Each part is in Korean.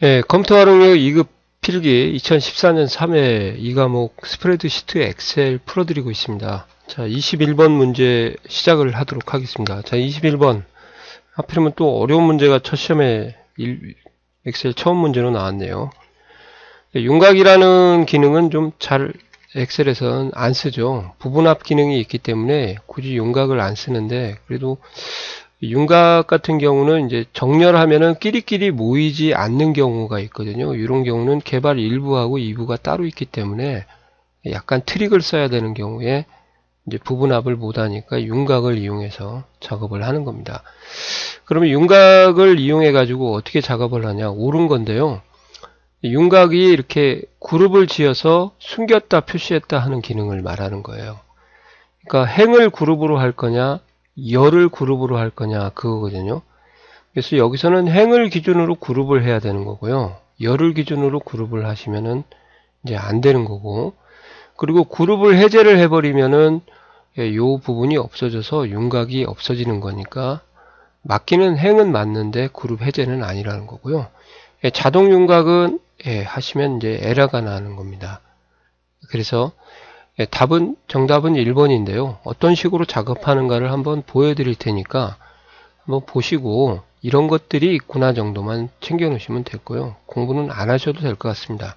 예, 컴퓨터 활용력 2급 필기 2014년 3회 2과목 스프레드시트 엑셀 풀어드리고 있습니다. 자, 21번 문제 시작을 하도록 하겠습니다. 자, 21번. 하필이면 또 어려운 문제가 첫 시험에 엑셀 처음 문제로 나왔네요. 윤곽이라는 기능은 좀 잘 엑셀에서는 안 쓰죠. 부분합 기능이 있기 때문에 굳이 윤곽을 안 쓰는데, 그래도 윤곽 같은 경우는 이제 정렬하면은 끼리끼리 모이지 않는 경우가 있거든요. 이런 경우는 개발 1부하고 2부가 따로 있기 때문에 약간 트릭을 써야 되는 경우에 이제 부분합을 못하니까 윤곽을 이용해서 작업을 하는 겁니다. 그러면 윤곽을 이용해 가지고 어떻게 작업을 하냐? 옳은 건데요. 윤곽이 이렇게 그룹을 지어서 숨겼다 표시했다 하는 기능을 말하는 거예요. 그러니까 행을 그룹으로 할 거냐, 열을 그룹으로 할 거냐, 그거거든요. 그래서 여기서는 행을 기준으로 그룹을 해야 되는 거고요. 열을 기준으로 그룹을 하시면은 이제 안 되는 거고, 그리고 그룹을 해제를 해버리면은 요 부분이 없어져서 윤곽이 없어지는 거니까 맞기는 행은 맞는데 그룹 해제는 아니라는 거고요. 자동 윤곽은 하시면 이제 에러가 나는 겁니다. 그래서 정답은 1번인데요. 어떤 식으로 작업하는가를 한번 보여드릴 테니까 한번 보시고 이런 것들이 있구나 정도만 챙겨 놓으시면 됐고요. 공부는 안 하셔도 될 것 같습니다.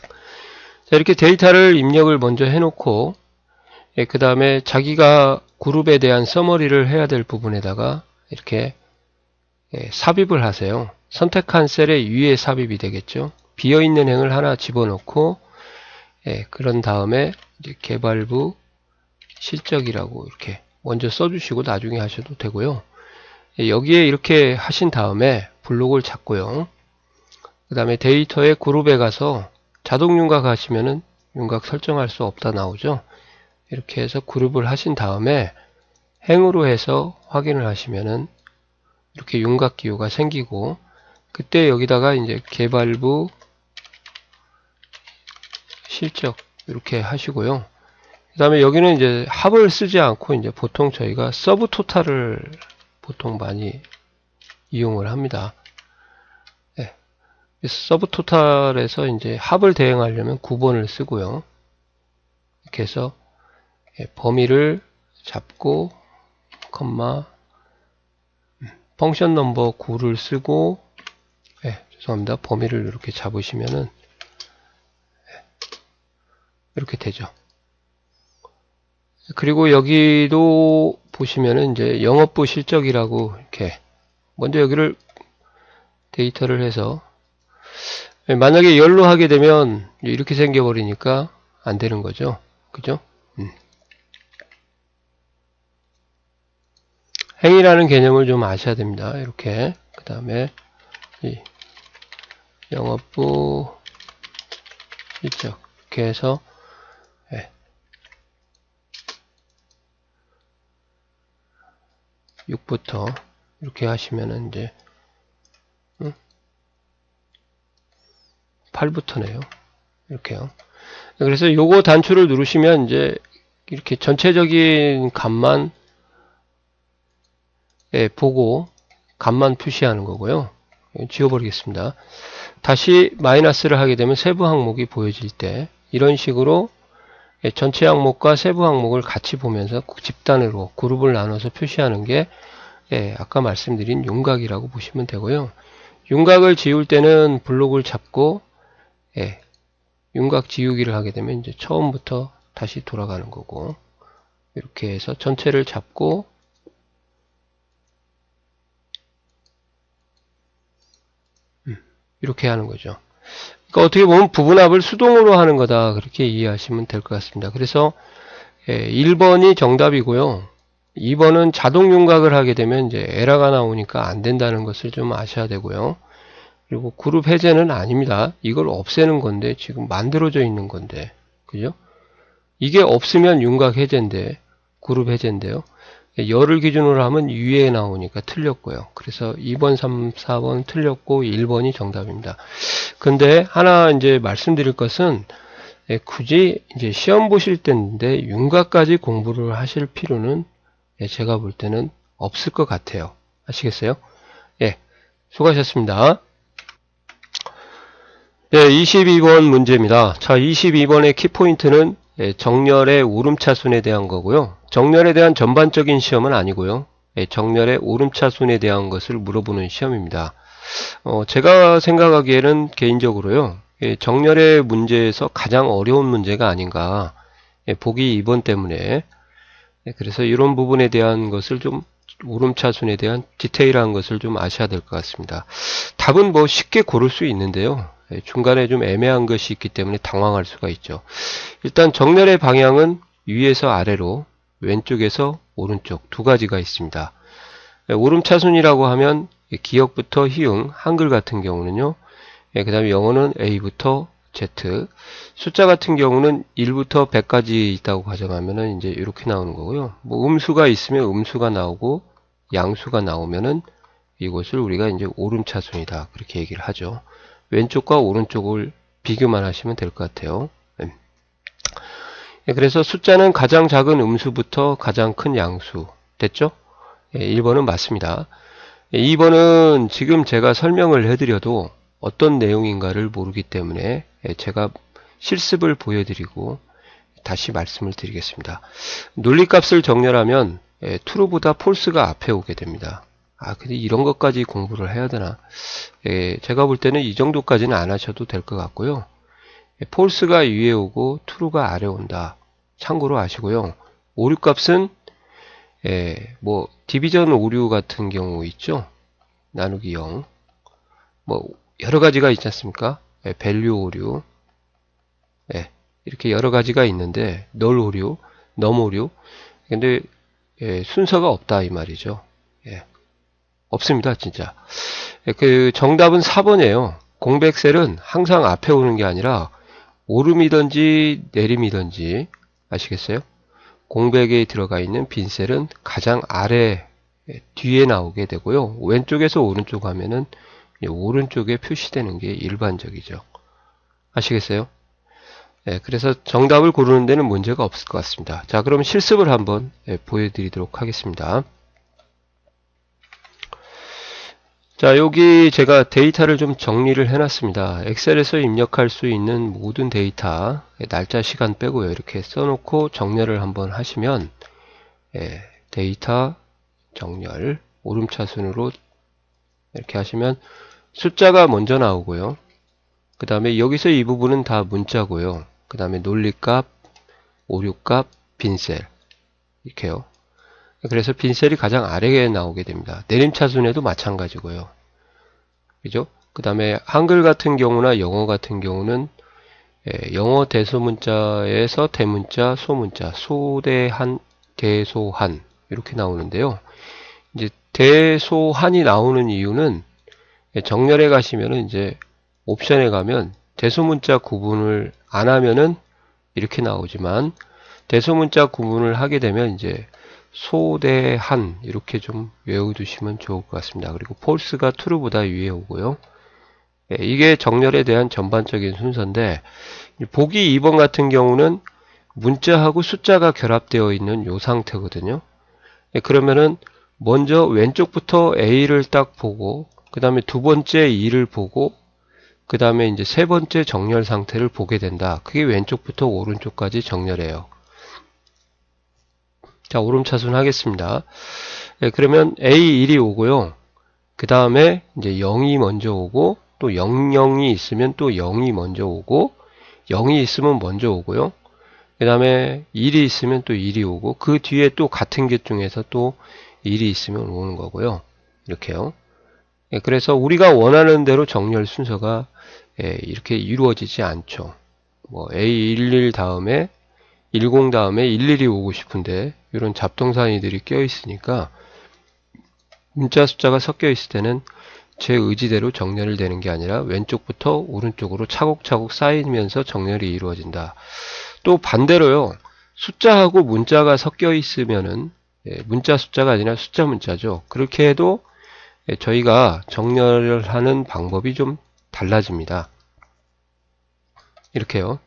자, 이렇게 데이터를 입력을 먼저 해놓고 그 다음에 자기가 그룹에 대한 서머리를 해야 될 부분에다가 이렇게 삽입을 하세요. 선택한 셀의 위에 삽입이 되겠죠. 비어있는 행을 하나 집어넣고 그런 다음에 이제 개발부 실적이라고 이렇게 먼저 써주시고 나중에 하셔도 되고요. 여기에 이렇게 하신 다음에 블록을 잡고요. 그 다음에 데이터의 그룹에 가서 자동 윤곽 하시면은 윤곽 설정할 수 없다 나오죠. 이렇게 해서 그룹을 하신 다음에 행으로 해서 확인을 하시면은 이렇게 윤곽 기호가 생기고, 그때 여기다가 이제 개발부 실적 이렇게 하시고요. 그 다음에 여기는 이제 합을 쓰지 않고 이제 보통 저희가 서브 토탈을 보통 많이 이용을 합니다. 네. 서브 토탈에서 이제 합을 대응하려면 9번을 쓰고요. 이렇게 해서 범위를 잡고 컴마 펑션 넘버 9를 쓰고 죄송합니다. 범위를 이렇게 잡으시면은 이렇게 되죠. 그리고 여기도 보시면은 이제 영업부 실적이라고 이렇게 먼저 여기를 데이터를 해서 만약에 열로 하게 되면 이렇게 생겨버리니까 안 되는 거죠. 그죠? 행이라는 개념을 좀 아셔야 됩니다. 이렇게. 그 다음에 이 영업부 실적 이렇게 해서 6부터 이렇게 하시면은 이제 8부터네요. 이렇게요. 그래서 요거 단추를 누르시면 이제 이렇게 전체적인 값만 보고 값만 표시하는 거고요. 지워버리겠습니다. 다시 마이너스를 하게 되면 세부 항목이 보여질 때 이런 식으로 전체 항목과 세부 항목을 같이 보면서 집단으로 그룹을 나눠서 표시하는 게 아까 말씀드린 윤곽이라고 보시면 되고요. 윤곽을 지울 때는 블록을 잡고 윤곽 지우기를 하게 되면 이제 처음부터 다시 돌아가는 거고, 이렇게 해서 전체를 잡고 이렇게 하는 거죠. 그러니까 어떻게 보면 부분합을 수동으로 하는 거다, 그렇게 이해하시면 될 것 같습니다. 그래서 1번이 정답이고요. 2번은 자동 윤곽을 하게 되면 이제 에러가 나오니까 안 된다는 것을 좀 아셔야 되고요. 그리고 그룹 해제는 아닙니다. 이걸 없애는 건데 지금 만들어져 있는 건데, 그죠? 이게 없으면 윤곽 해제인데 그룹 해제인데요. 열을 기준으로 하면 위에 나오니까 틀렸고요. 그래서 2번, 3, 4번 틀렸고 1번이 정답입니다. 근데 하나 이제 말씀드릴 것은 굳이 이제 시험 보실 때인데 윤곽까지 공부를 하실 필요는 제가 볼 때는 없을 것 같아요. 아시겠어요? 예, 수고하셨습니다. 네, 22번 문제입니다. 자, 22번의 키포인트는 정렬의 오름차순에 대한 거고요. 정렬에 대한 전반적인 시험은 아니고요. 정렬의 오름차순에 대한 것을 물어보는 시험입니다. 제가 생각하기에는 개인적으로요. 정렬의 문제에서 가장 어려운 문제가 아닌가. 보기 2번 때문에. 그래서 이런 부분에 대한 것을 좀 오름차순에 대한 디테일한 것을 좀 아셔야 될 것 같습니다. 답은 뭐 쉽게 고를 수 있는데요. 중간에 좀 애매한 것이 있기 때문에 당황할 수가 있죠. 일단 정렬의 방향은 위에서 아래로, 왼쪽에서 오른쪽 두 가지가 있습니다. 오름차순이라고 하면 기역부터 희응, 한글 같은 경우는요. 그 다음에 영어는 A부터 Z, 숫자 같은 경우는 1부터 100까지 있다고 가정하면은 이제 이렇게 나오는 거고요. 뭐 음수가 있으면 음수가 나오고 양수가 나오면은 이것을 우리가 이제 오름차순이다 그렇게 얘기를 하죠. 왼쪽과 오른쪽을 비교만 하시면 될 것 같아요. 그래서 숫자는 가장 작은 음수부터 가장 큰 양수 됐죠? 1번은 맞습니다. 2번은 지금 제가 설명을 해드려도 어떤 내용인가를 모르기 때문에 제가 실습을 보여드리고 다시 말씀을 드리겠습니다. 논리값을 정렬하면 true보다 false가 앞에 오게 됩니다. 근데 이런 것까지 공부를 해야 되나? 제가 볼 때는 이 정도까지는 안 하셔도 될 것 같고요. false가 위에 오고 true가 아래 온다. 참고로 아시고요. 오류값은 뭐 디비전 오류 같은 경우 있죠. 나누기 0. 뭐 여러 가지가 있지 않습니까? 밸류 오류. 이렇게 여러 가지가 있는데 널 오류, 넘 오류. 근데 순서가 없다 이 말이죠. 없습니다, 진짜. 그 정답은 4번이에요. 공백셀은 항상 앞에 오는 게 아니라 오름이든지 내림이든지 아시겠어요? 공백에 들어가 있는 빈셀은 가장 아래 뒤에 나오게 되고요. 왼쪽에서 오른쪽 하면은 오른쪽에 표시되는 게 일반적이죠. 아시겠어요? 그래서 정답을 고르는 데는 문제가 없을 것 같습니다. 자, 그럼 실습을 한번 보여드리도록 하겠습니다. 자, 여기 제가 데이터를 좀 정리를 해놨습니다. 엑셀에서 입력할 수 있는 모든 데이터, 날짜, 시간 빼고요. 이렇게 써놓고 정렬을 한번 하시면 데이터 정렬, 오름차순으로 이렇게 하시면 숫자가 먼저 나오고요. 그 다음에 여기서 이 부분은 다 문자고요. 그 다음에 논리값, 오류값, 빈셀 이렇게요. 그래서 빈셀이 가장 아래에 나오게 됩니다. 내림차순에도 마찬가지고요. 그죠? 그 다음에 한글 같은 경우나 영어 같은 경우는 영어 대소문자에서 대문자, 소문자, 소대한, 대소한 이렇게 나오는데요. 이제 대소한이 나오는 이유는 정렬에 가시면은 이제 옵션에 가면 대소문자 구분을 안 하면은 이렇게 나오지만 대소문자 구분을 하게 되면 이제 소대한 이렇게 좀 외워두시면 좋을 것 같습니다. 그리고 false가 true보다 위에 오고요. 이게 정렬에 대한 전반적인 순서인데 보기 2번 같은 경우는 문자하고 숫자가 결합되어 있는 요 상태거든요. 그러면은 먼저 왼쪽부터 A를 딱 보고 그 다음에 두 번째 2를 보고 그 다음에 이제 세 번째 정렬 상태를 보게 된다. 그게 왼쪽부터 오른쪽까지 정렬해요. 자, 오름차순 하겠습니다. 그러면 A1이 오고요. 그 다음에 이제 0이 먼저 오고 또 00이 있으면 또 0이 먼저 오고 0이 있으면 먼저 오고요. 그 다음에 1이 있으면 또 1이 오고 그 뒤에 또 같은 get 중에서 또 1이 있으면 오는 거고요. 이렇게요. 그래서 우리가 원하는 대로 정렬 순서가 이렇게 이루어지지 않죠. 뭐 A11 다음에 10 다음에 11이 오고 싶은데 이런 잡동사니들이 껴 있으니까 문자 숫자가 섞여 있을 때는 제 의지대로 정렬이 되는 게 아니라 왼쪽부터 오른쪽으로 차곡차곡 쌓이면서 정렬이 이루어진다. 또 반대로요. 숫자하고 문자가 섞여 있으면은 문자 숫자가 아니라 숫자 문자죠. 그렇게 해도 저희가 정렬을 하는 방법이 좀 달라집니다. 이렇게요.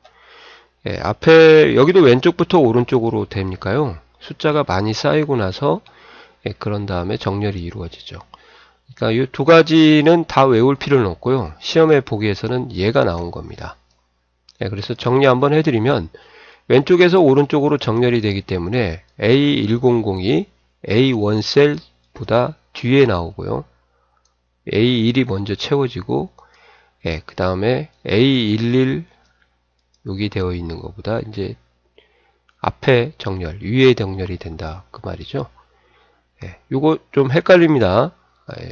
앞에 여기도 왼쪽부터 오른쪽으로 되니까요. 숫자가 많이 쌓이고 나서 그런 다음에 정렬이 이루어지죠. 그러니까 이 두 가지는 다 외울 필요는 없고요. 시험에 보기에서는 얘가 나온 겁니다. 네, 그래서 정리 한번 해드리면 왼쪽에서 오른쪽으로 정렬이 되기 때문에 A1002 A1셀보다 뒤에 나오고요. A1이 먼저 채워지고 그 다음에 A11 여기 되어 있는 것보다 이제 앞에 정렬, 위에 정렬이 된다 그 말이죠. 요거 좀 헷갈립니다.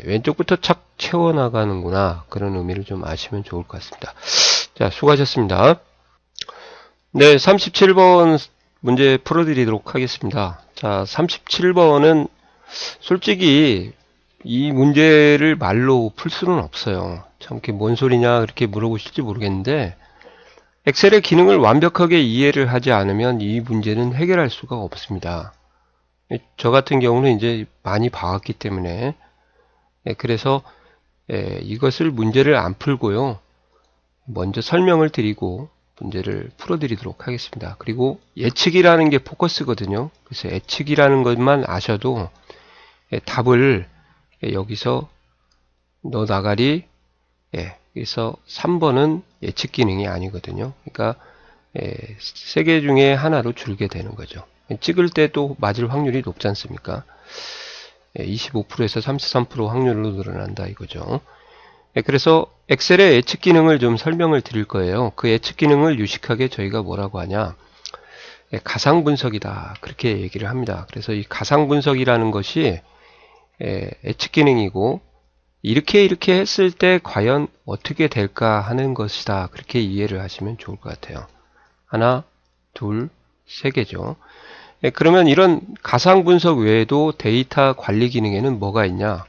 왼쪽부터 착 채워나가는구나 그런 의미를 좀 아시면 좋을 것 같습니다. 자, 수고하셨습니다. 네, 37번 문제 풀어드리도록 하겠습니다. 자, 37번은 솔직히 이 문제를 말로 풀 수는 없어요. 참, 이게 뭔 소리냐, 그렇게 물어보실지 모르겠는데, 엑셀의 기능을 완벽하게 이해를 하지 않으면 이 문제는 해결할 수가 없습니다. 저 같은 경우는 이제 많이 봐왔기 때문에, 그래서 이것을 문제를 안 풀고요. 먼저 설명을 드리고, 문제를 풀어드리도록 하겠습니다. 그리고 예측이라는 게 포커스거든요. 그래서 예측이라는 것만 아셔도 답을 여기서 넣어 나가리 그래서 3번은 예측 기능이 아니거든요. 그러니까 3개 중에 하나로 줄게 되는 거죠. 찍을 때 또 맞을 확률이 높지 않습니까? 25%에서 33% 확률로 늘어난다 이거죠. 그래서 엑셀의 예측 기능을 좀 설명을 드릴 거예요. 그 예측 기능을 유식하게 저희가 뭐라고 하냐, 가상 분석이다 그렇게 얘기를 합니다. 그래서 이 가상 분석이라는 것이 예측 기능이고 이렇게 했을 때 과연 어떻게 될까 하는 것이다 그렇게 이해를 하시면 좋을 것 같아요. 하나, 둘, 세 개죠. 그러면 이런 가상 분석 외에도 데이터 관리 기능에는 뭐가 있냐,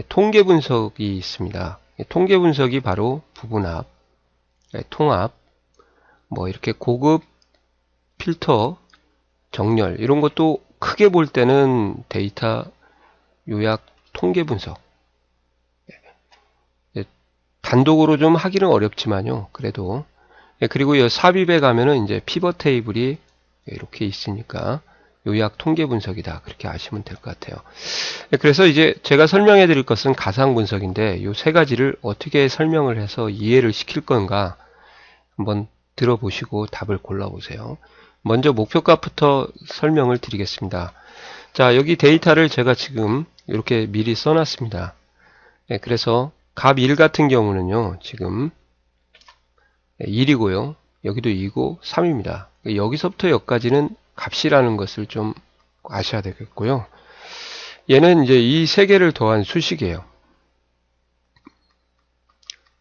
통계 분석이 있습니다. 통계 분석이 바로 부분합, 통합, 뭐 이렇게 고급, 필터, 정렬 이런 것도 크게 볼 때는 데이터 요약 통계 분석. 단독으로 좀 하기는 어렵지만요. 그래도 그리고 이 삽입에 가면은 이제 피벗 테이블이 이렇게 있으니까 요약 통계 분석이다 그렇게 아시면 될 것 같아요. 그래서 이제 제가 설명해 드릴 것은 가상 분석인데 이 세 가지를 어떻게 설명을 해서 이해를 시킬 건가 한번 들어보시고 답을 골라보세요. 먼저 목표값부터 설명을 드리겠습니다. 자, 여기 데이터를 제가 지금 이렇게 미리 써놨습니다. 그래서 값 1 같은 경우는요 지금 1이고요 여기도 2고 3입니다. 여기서부터 여기까지는 값이라는 것을 좀 아셔야 되겠고요. 얘는 이제 이 세 개를 더한 수식이에요.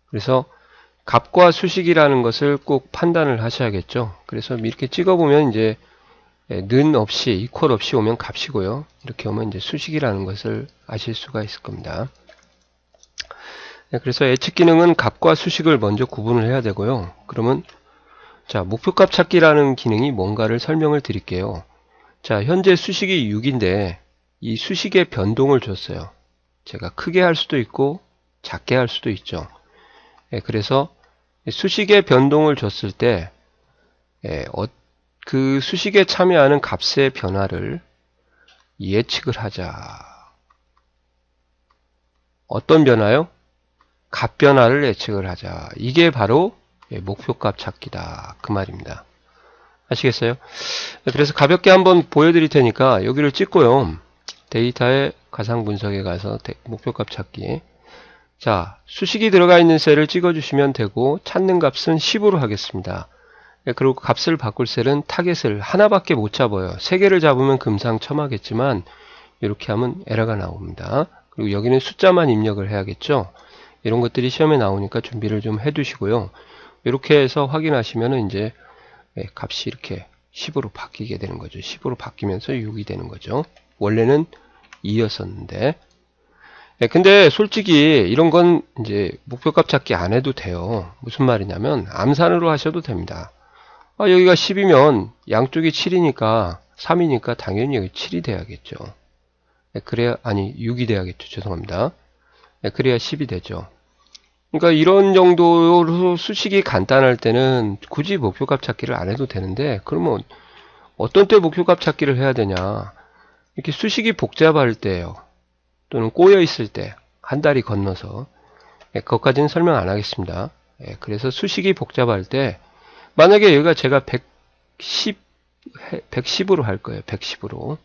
그래서 값과 수식이라는 것을 꼭 판단을 하셔야겠죠. 그래서 이렇게 찍어보면 이제 는 없이 이퀄 없이 오면 값이고요. 이렇게 오면 이제 수식이라는 것을 아실 수가 있을 겁니다. 그래서 예측 기능은 값과 수식을 먼저 구분을 해야 되고요. 그러면 자, 목표값 찾기라는 기능이 뭔가를 설명을 드릴게요. 자, 현재 수식이 6인데 이 수식의 변동을 줬어요. 제가 크게 할 수도 있고 작게 할 수도 있죠. 그래서 수식의 변동을 줬을 때 그 수식에 참여하는 값의 변화를 예측을 하자. 어떤 변화요? 값 변화를 예측을 하자. 이게 바로 목표값 찾기다 그 말입니다. 아시겠어요? 그래서 가볍게 한번 보여드릴 테니까 여기를 찍고요. 데이터의 가상 분석에 가서 목표값 찾기. 자, 수식이 들어가 있는 셀을 찍어주시면 되고 찾는 값은 10으로 하겠습니다. 그리고 값을 바꿀 셀은 타겟을 하나밖에 못 잡아요. 3개를 잡으면 금상첨화겠지만 이렇게 하면 에러가 나옵니다. 그리고 여기는 숫자만 입력을 해야겠죠. 이런 것들이 시험에 나오니까 준비를 좀 해두시고요. 이렇게 해서 확인하시면은 이제 값이 이렇게 10으로 바뀌게 되는 거죠. 10으로 바뀌면서 6이 되는 거죠. 원래는 2였었는데. 근데 솔직히 이런 건 이제 목표값 찾기 안 해도 돼요. 무슨 말이냐면 암산으로 하셔도 됩니다. 여기가 10이면 양쪽이 7이니까 3이니까 당연히 여기 7이 돼야겠죠. 그래야, 아니 6이 돼야겠죠. 죄송합니다. 그래야 10이 되죠. 그러니까 이런 정도로 수식이 간단할 때는 굳이 목표값 찾기를 안 해도 되는데, 그러면 어떤 때 목표값 찾기를 해야 되냐. 이렇게 수식이 복잡할 때요. 또는 꼬여 있을 때, 한 다리 건너서. 그것까지는 설명 안 하겠습니다. 그래서 수식이 복잡할 때 만약에 여기가 제가 110으로 할 거예요. 110으로.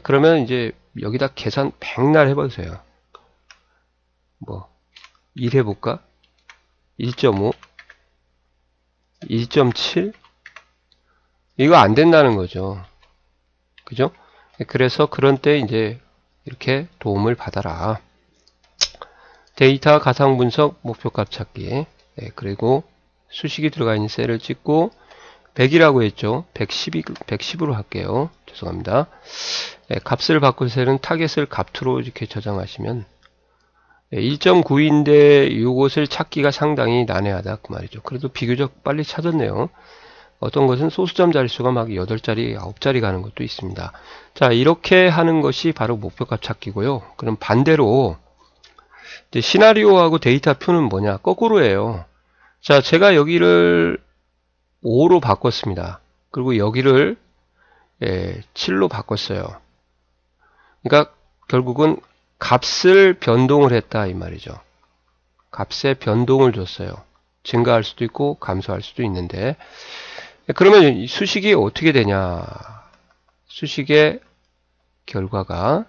그러면 이제 여기다 계산 백날 해보세요. 뭐 1 해볼까? 1.5 1.7 이거 안 된다는 거죠. 그죠? 그래서 그런 때 이제 이렇게 도움을 받아라. 데이터 가상 분석 목표값 찾기. 그리고 수식이 들어가 있는 셀을 찍고 100이라고 했죠. 110으로 할게요. 죄송합니다. 값을 바꿀 셀은 타겟을 값2로 이렇게 저장하시면 1.9인데 이것을 찾기가 상당히 난해하다 그 말이죠. 그래도 비교적 빨리 찾았네요. 어떤 것은 소수점 자릿수가 막 8자리, 9자리 가는 것도 있습니다. 자, 이렇게 하는 것이 바로 목표값 찾기고요. 그럼 반대로 이제 시나리오하고 데이터표는 뭐냐? 거꾸로예요. 자, 제가 여기를 5로 바꿨습니다. 그리고 여기를 7로 바꿨어요. 그러니까 결국은 값을 변동을 했다 이 말이죠. 값에 변동을 줬어요. 증가할 수도 있고 감소할 수도 있는데 그러면 수식이 어떻게 되냐? 수식의 결과가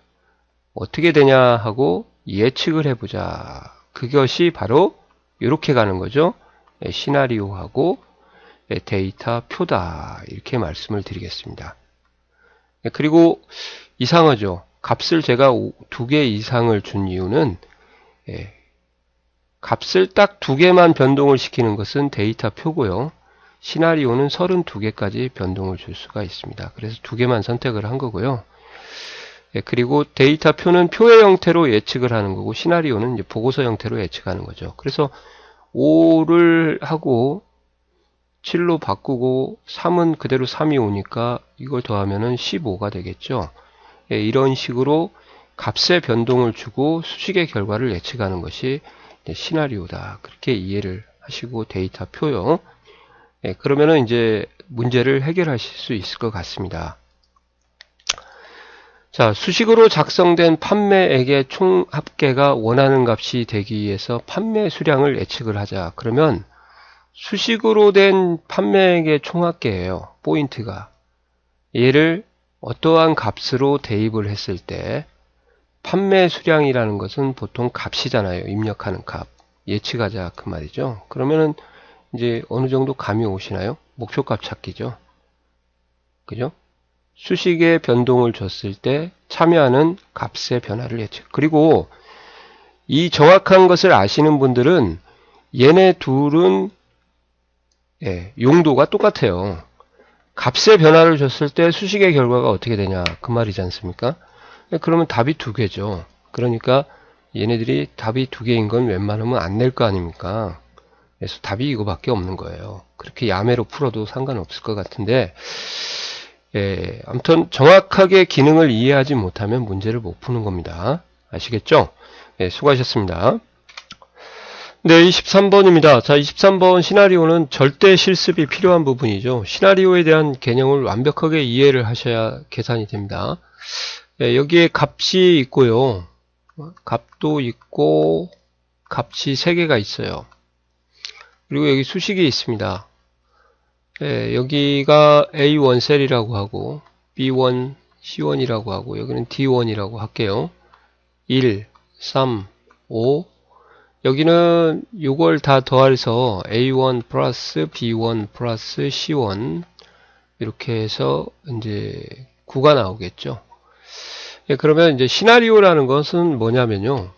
어떻게 되냐 하고 예측을 해보자. 그것이 바로 이렇게 가는 거죠. 시나리오하고 데이터 표다. 이렇게 말씀을 드리겠습니다. 그리고 이상하죠. 값을 제가 2개 이상을 준 이유는 값을 딱 2개만 변동을 시키는 것은 데이터 표고요. 시나리오는 32개까지 변동을 줄 수가 있습니다. 그래서 2개만 선택을 한 거고요. 그리고 데이터 표는 표의 형태로 예측을 하는 거고 시나리오는 이제 보고서 형태로 예측하는 거죠. 그래서 5를 하고 7로 바꾸고 3은 그대로 3이 오니까 이걸 더하면은 15가 되겠죠. 이런 식으로 값의 변동을 주고 수식의 결과를 예측하는 것이 시나리오다. 그렇게 이해를 하시고 데이터 표요. 그러면은 이제 문제를 해결하실 수 있을 것 같습니다. 자, 수식으로 작성된 판매액의 총 합계가 원하는 값이 되기 위해서 판매 수량을 예측을 하자. 그러면 수식으로 된 판매액의 총 합계예요. 포인트가. 얘를 어떠한 값으로 대입을 했을 때 판매 수량이라는 것은 보통 값이잖아요. 입력하는 값. 예측하자 그 말이죠. 그러면은 이제 어느 정도 감이 오시나요? 목표값 찾기죠. 그죠? 수식의 변동을 줬을 때 참여하는 값의 변화를 예측. 그리고 이 정확한 것을 아시는 분들은 얘네 둘은 용도가 똑같아요. 값의 변화를 줬을 때 수식의 결과가 어떻게 되냐 그 말이지 않습니까? 그러면 답이 2개죠. 그러니까 얘네들이 답이 2개인 건 웬만하면 안 낼 거 아닙니까? 그래서 답이 이거밖에 없는 거예요. 그렇게 야매로 풀어도 상관없을 것 같은데 아무튼 정확하게 기능을 이해하지 못하면 문제를 못 푸는 겁니다. 아시겠죠? 수고하셨습니다. 네, 23번입니다. 자, 23번 시나리오는 절대 실습이 필요한 부분이죠. 시나리오에 대한 개념을 완벽하게 이해를 하셔야 계산이 됩니다. 여기에 값이 있고요. 값도 있고 값이 3개가 있어요. 그리고 여기 수식이 있습니다. 여기가 A1 셀이라고 하고 B1, C1이라고 하고 여기는 D1이라고 할게요. 1, 3, 5 여기는 이걸 다 더해서 A1 플러스 B1 플러스 C1 이렇게 해서 이제 9가 나오겠죠. 그러면 이제 시나리오라는 것은 뭐냐면요.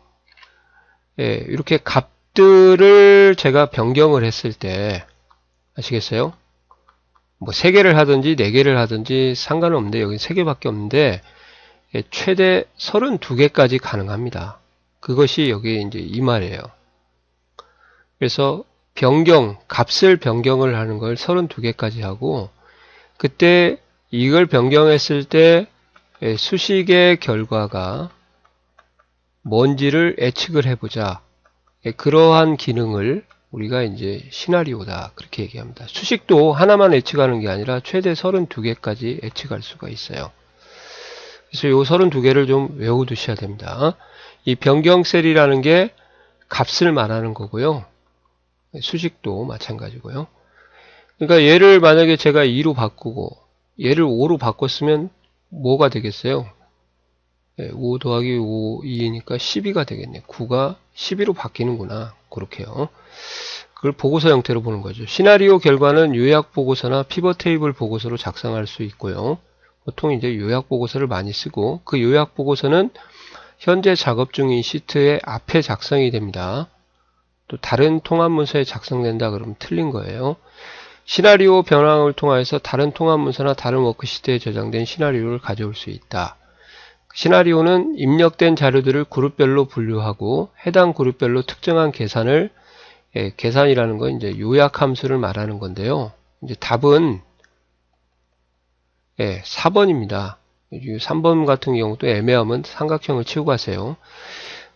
이렇게 값들을 제가 변경을 했을 때 아시겠어요? 뭐 3개를 하든지 4개를 하든지 상관은 없는데 여기 3개밖에 없는데 최대 32개까지 가능합니다. 그것이 여기 이제 이 말이에요. 그래서 값을 변경을 하는 걸 32개까지 하고 그때 이걸 변경했을 때 수식의 결과가 뭔지를 예측을 해보자. 그러한 기능을 우리가 이제 시나리오다 그렇게 얘기합니다. 수식도 하나만 예측하는 게 아니라 최대 32개까지 예측할 수가 있어요. 그래서 이 32개를 좀 외워두셔야 됩니다. 이 변경 셀이라는 게 값을 말하는 거고요. 수식도 마찬가지고요. 그러니까 얘를 만약에 제가 2로 바꾸고 얘를 5로 바꿨으면 뭐가 되겠어요? 5 더하기 5, 2니까 12가 되겠네. 9가 12로 바뀌는구나. 그렇게요. 그걸 보고서 형태로 보는 거죠. 시나리오 결과는 요약 보고서나 피벗 테이블 보고서로 작성할 수 있고요. 보통 이제 요약 보고서를 많이 쓰고 그 요약 보고서는 현재 작업 중인 시트의 앞에 작성이 됩니다. 또 다른 통합 문서에 작성된다 그러면 틀린 거예요. 시나리오 변환을 통해서 다른 통합 문서나 다른 워크시트에 저장된 시나리오를 가져올 수 있다. 시나리오는 입력된 자료들을 그룹별로 분류하고 해당 그룹별로 특정한 계산을 계산이라는 건 이제 요약 함수를 말하는 건데요. 이제 답은 4번입니다. 3번 같은 경우도 애매하면 삼각형을 치우고 가세요.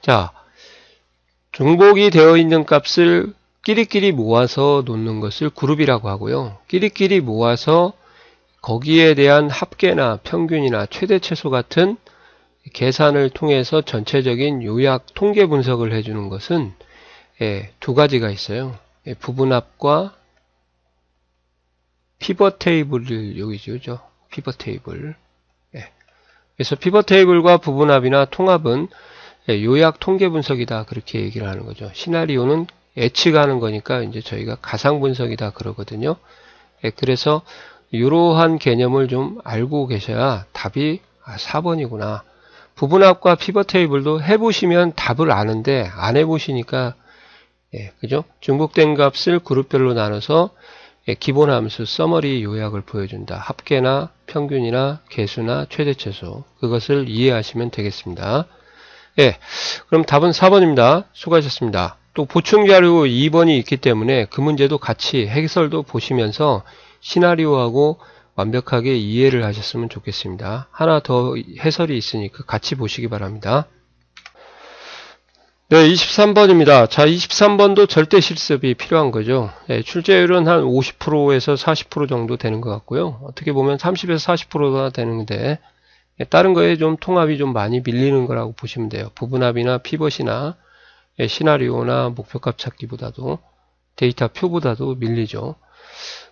자, 중복이 되어 있는 값을 끼리끼리 모아서 놓는 것을 그룹이라고 하고요. 끼리끼리 모아서 거기에 대한 합계나 평균이나 최대 최소 같은 계산을 통해서 전체적인 요약 통계 분석을 해주는 것은 두 가지가 있어요. 부분합과 피벗 테이블을 여기죠. 피벗 테이블. 그래서 피벗 테이블과 부분합이나 통합은 요약 통계 분석이다 그렇게 얘기를 하는 거죠. 시나리오는 예측하는 거니까 이제 저희가 가상 분석이다 그러거든요. 그래서 이러한 개념을 좀 알고 계셔야 답이 4번이구나. 부분합과 피벗 테이블도 해보시면 답을 아는데 안 해보시니까 그죠? 중복된 값을 그룹별로 나눠서 기본 함수 서머리 요약을 보여준다. 합계나 평균이나 개수나 최대 최소 그것을 이해하시면 되겠습니다. 그럼 답은 4번입니다. 수고하셨습니다. 또 보충 자료 2번이 있기 때문에 그 문제도 같이 해설도 보시면서 시나리오하고 완벽하게 이해를 하셨으면 좋겠습니다. 하나 더 해설이 있으니까 같이 보시기 바랍니다. 네, 23번입니다. 자, 23번도 절대 실습이 필요한 거죠. 출제율은 한 50%에서 40% 정도 되는 것 같고요. 어떻게 보면 30에서 40%가 되는데 다른 거에 좀 통합이 좀 많이 밀리는 거라고 보시면 돼요. 부분합이나 피벗이나 시나리오나 목표값 찾기보다도 데이터 표보다도 밀리죠.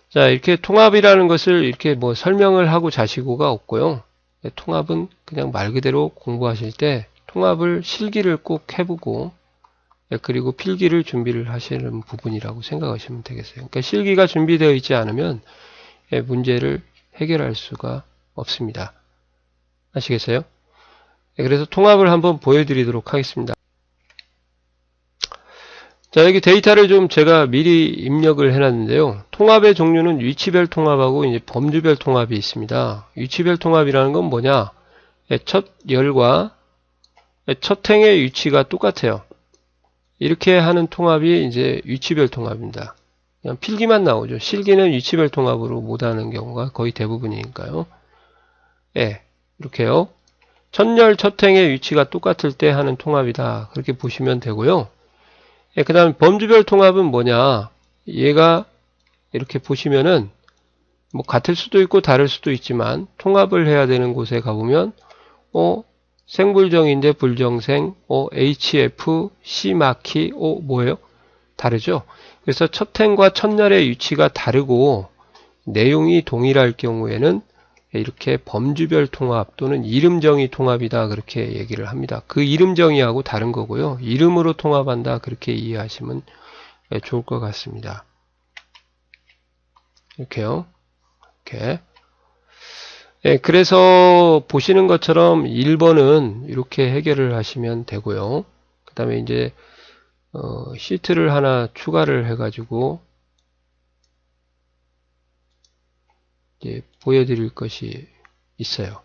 자, 이렇게 통합이라는 것을 이렇게 뭐 설명을 하고 자시고가 없고요. 통합은 그냥 말 그대로 공부하실 때 통합을 실기를 꼭 해보고 그리고 필기를 준비를 하시는 부분이라고 생각하시면 되겠어요. 그러니까 실기가 준비되어 있지 않으면 문제를 해결할 수가 없습니다. 아시겠어요? 그래서 통합을 한번 보여드리도록 하겠습니다. 자, 여기 데이터를 좀 제가 미리 입력을 해놨는데요. 통합의 종류는 위치별 통합하고 이제 범주별 통합이 있습니다. 위치별 통합이라는 건 뭐냐? 첫 열과 첫 행의 위치가 똑같아요. 이렇게 하는 통합이 이제 위치별 통합입니다. 그냥 필기만 나오죠. 실기는 위치별 통합으로 못하는 경우가 거의 대부분이니까요. 이렇게요. 첫열, 첫행의 위치가 똑같을 때 하는 통합이다. 그렇게 보시면 되고요. 그 다음 범주별 통합은 뭐냐? 얘가 이렇게 보시면은 뭐 같을 수도 있고 다를 수도 있지만 통합을 해야 되는 곳에 가보면 생불정인데 불정생, HF, C마키, 뭐예요? 다르죠? 그래서 첫행과 첫열의 위치가 다르고 내용이 동일할 경우에는 이렇게 범주별 통합 또는 이름정의 통합이다 그렇게 얘기를 합니다. 그 이름정의하고 다른 거고요. 이름으로 통합한다 그렇게 이해하시면 좋을 것 같습니다. 이렇게요. 이렇게. 그래서 보시는 것처럼 1번은 이렇게 해결을 하시면 되고요. 그 다음에 이제 시트를 하나 추가를 해가지고 이제 보여드릴 것이 있어요.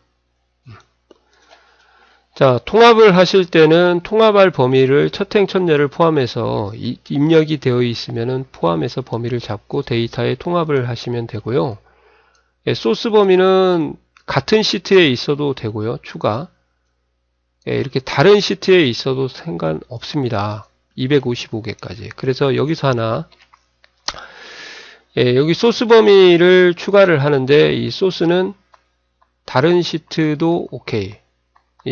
자, 통합을 하실 때는 통합할 범위를 첫행, 첫열을 포함해서 입력이 되어 있으면은 포함해서 범위를 잡고 데이터에 통합을 하시면 되고요. 소스 범위는 같은 시트에 있어도 되고요. 추가. 이렇게 다른 시트에 있어도 상관없습니다. 255개까지. 그래서 여기서 하나 여기 소스 범위를 추가를 하는데 이 소스는 다른 시트도 오케이.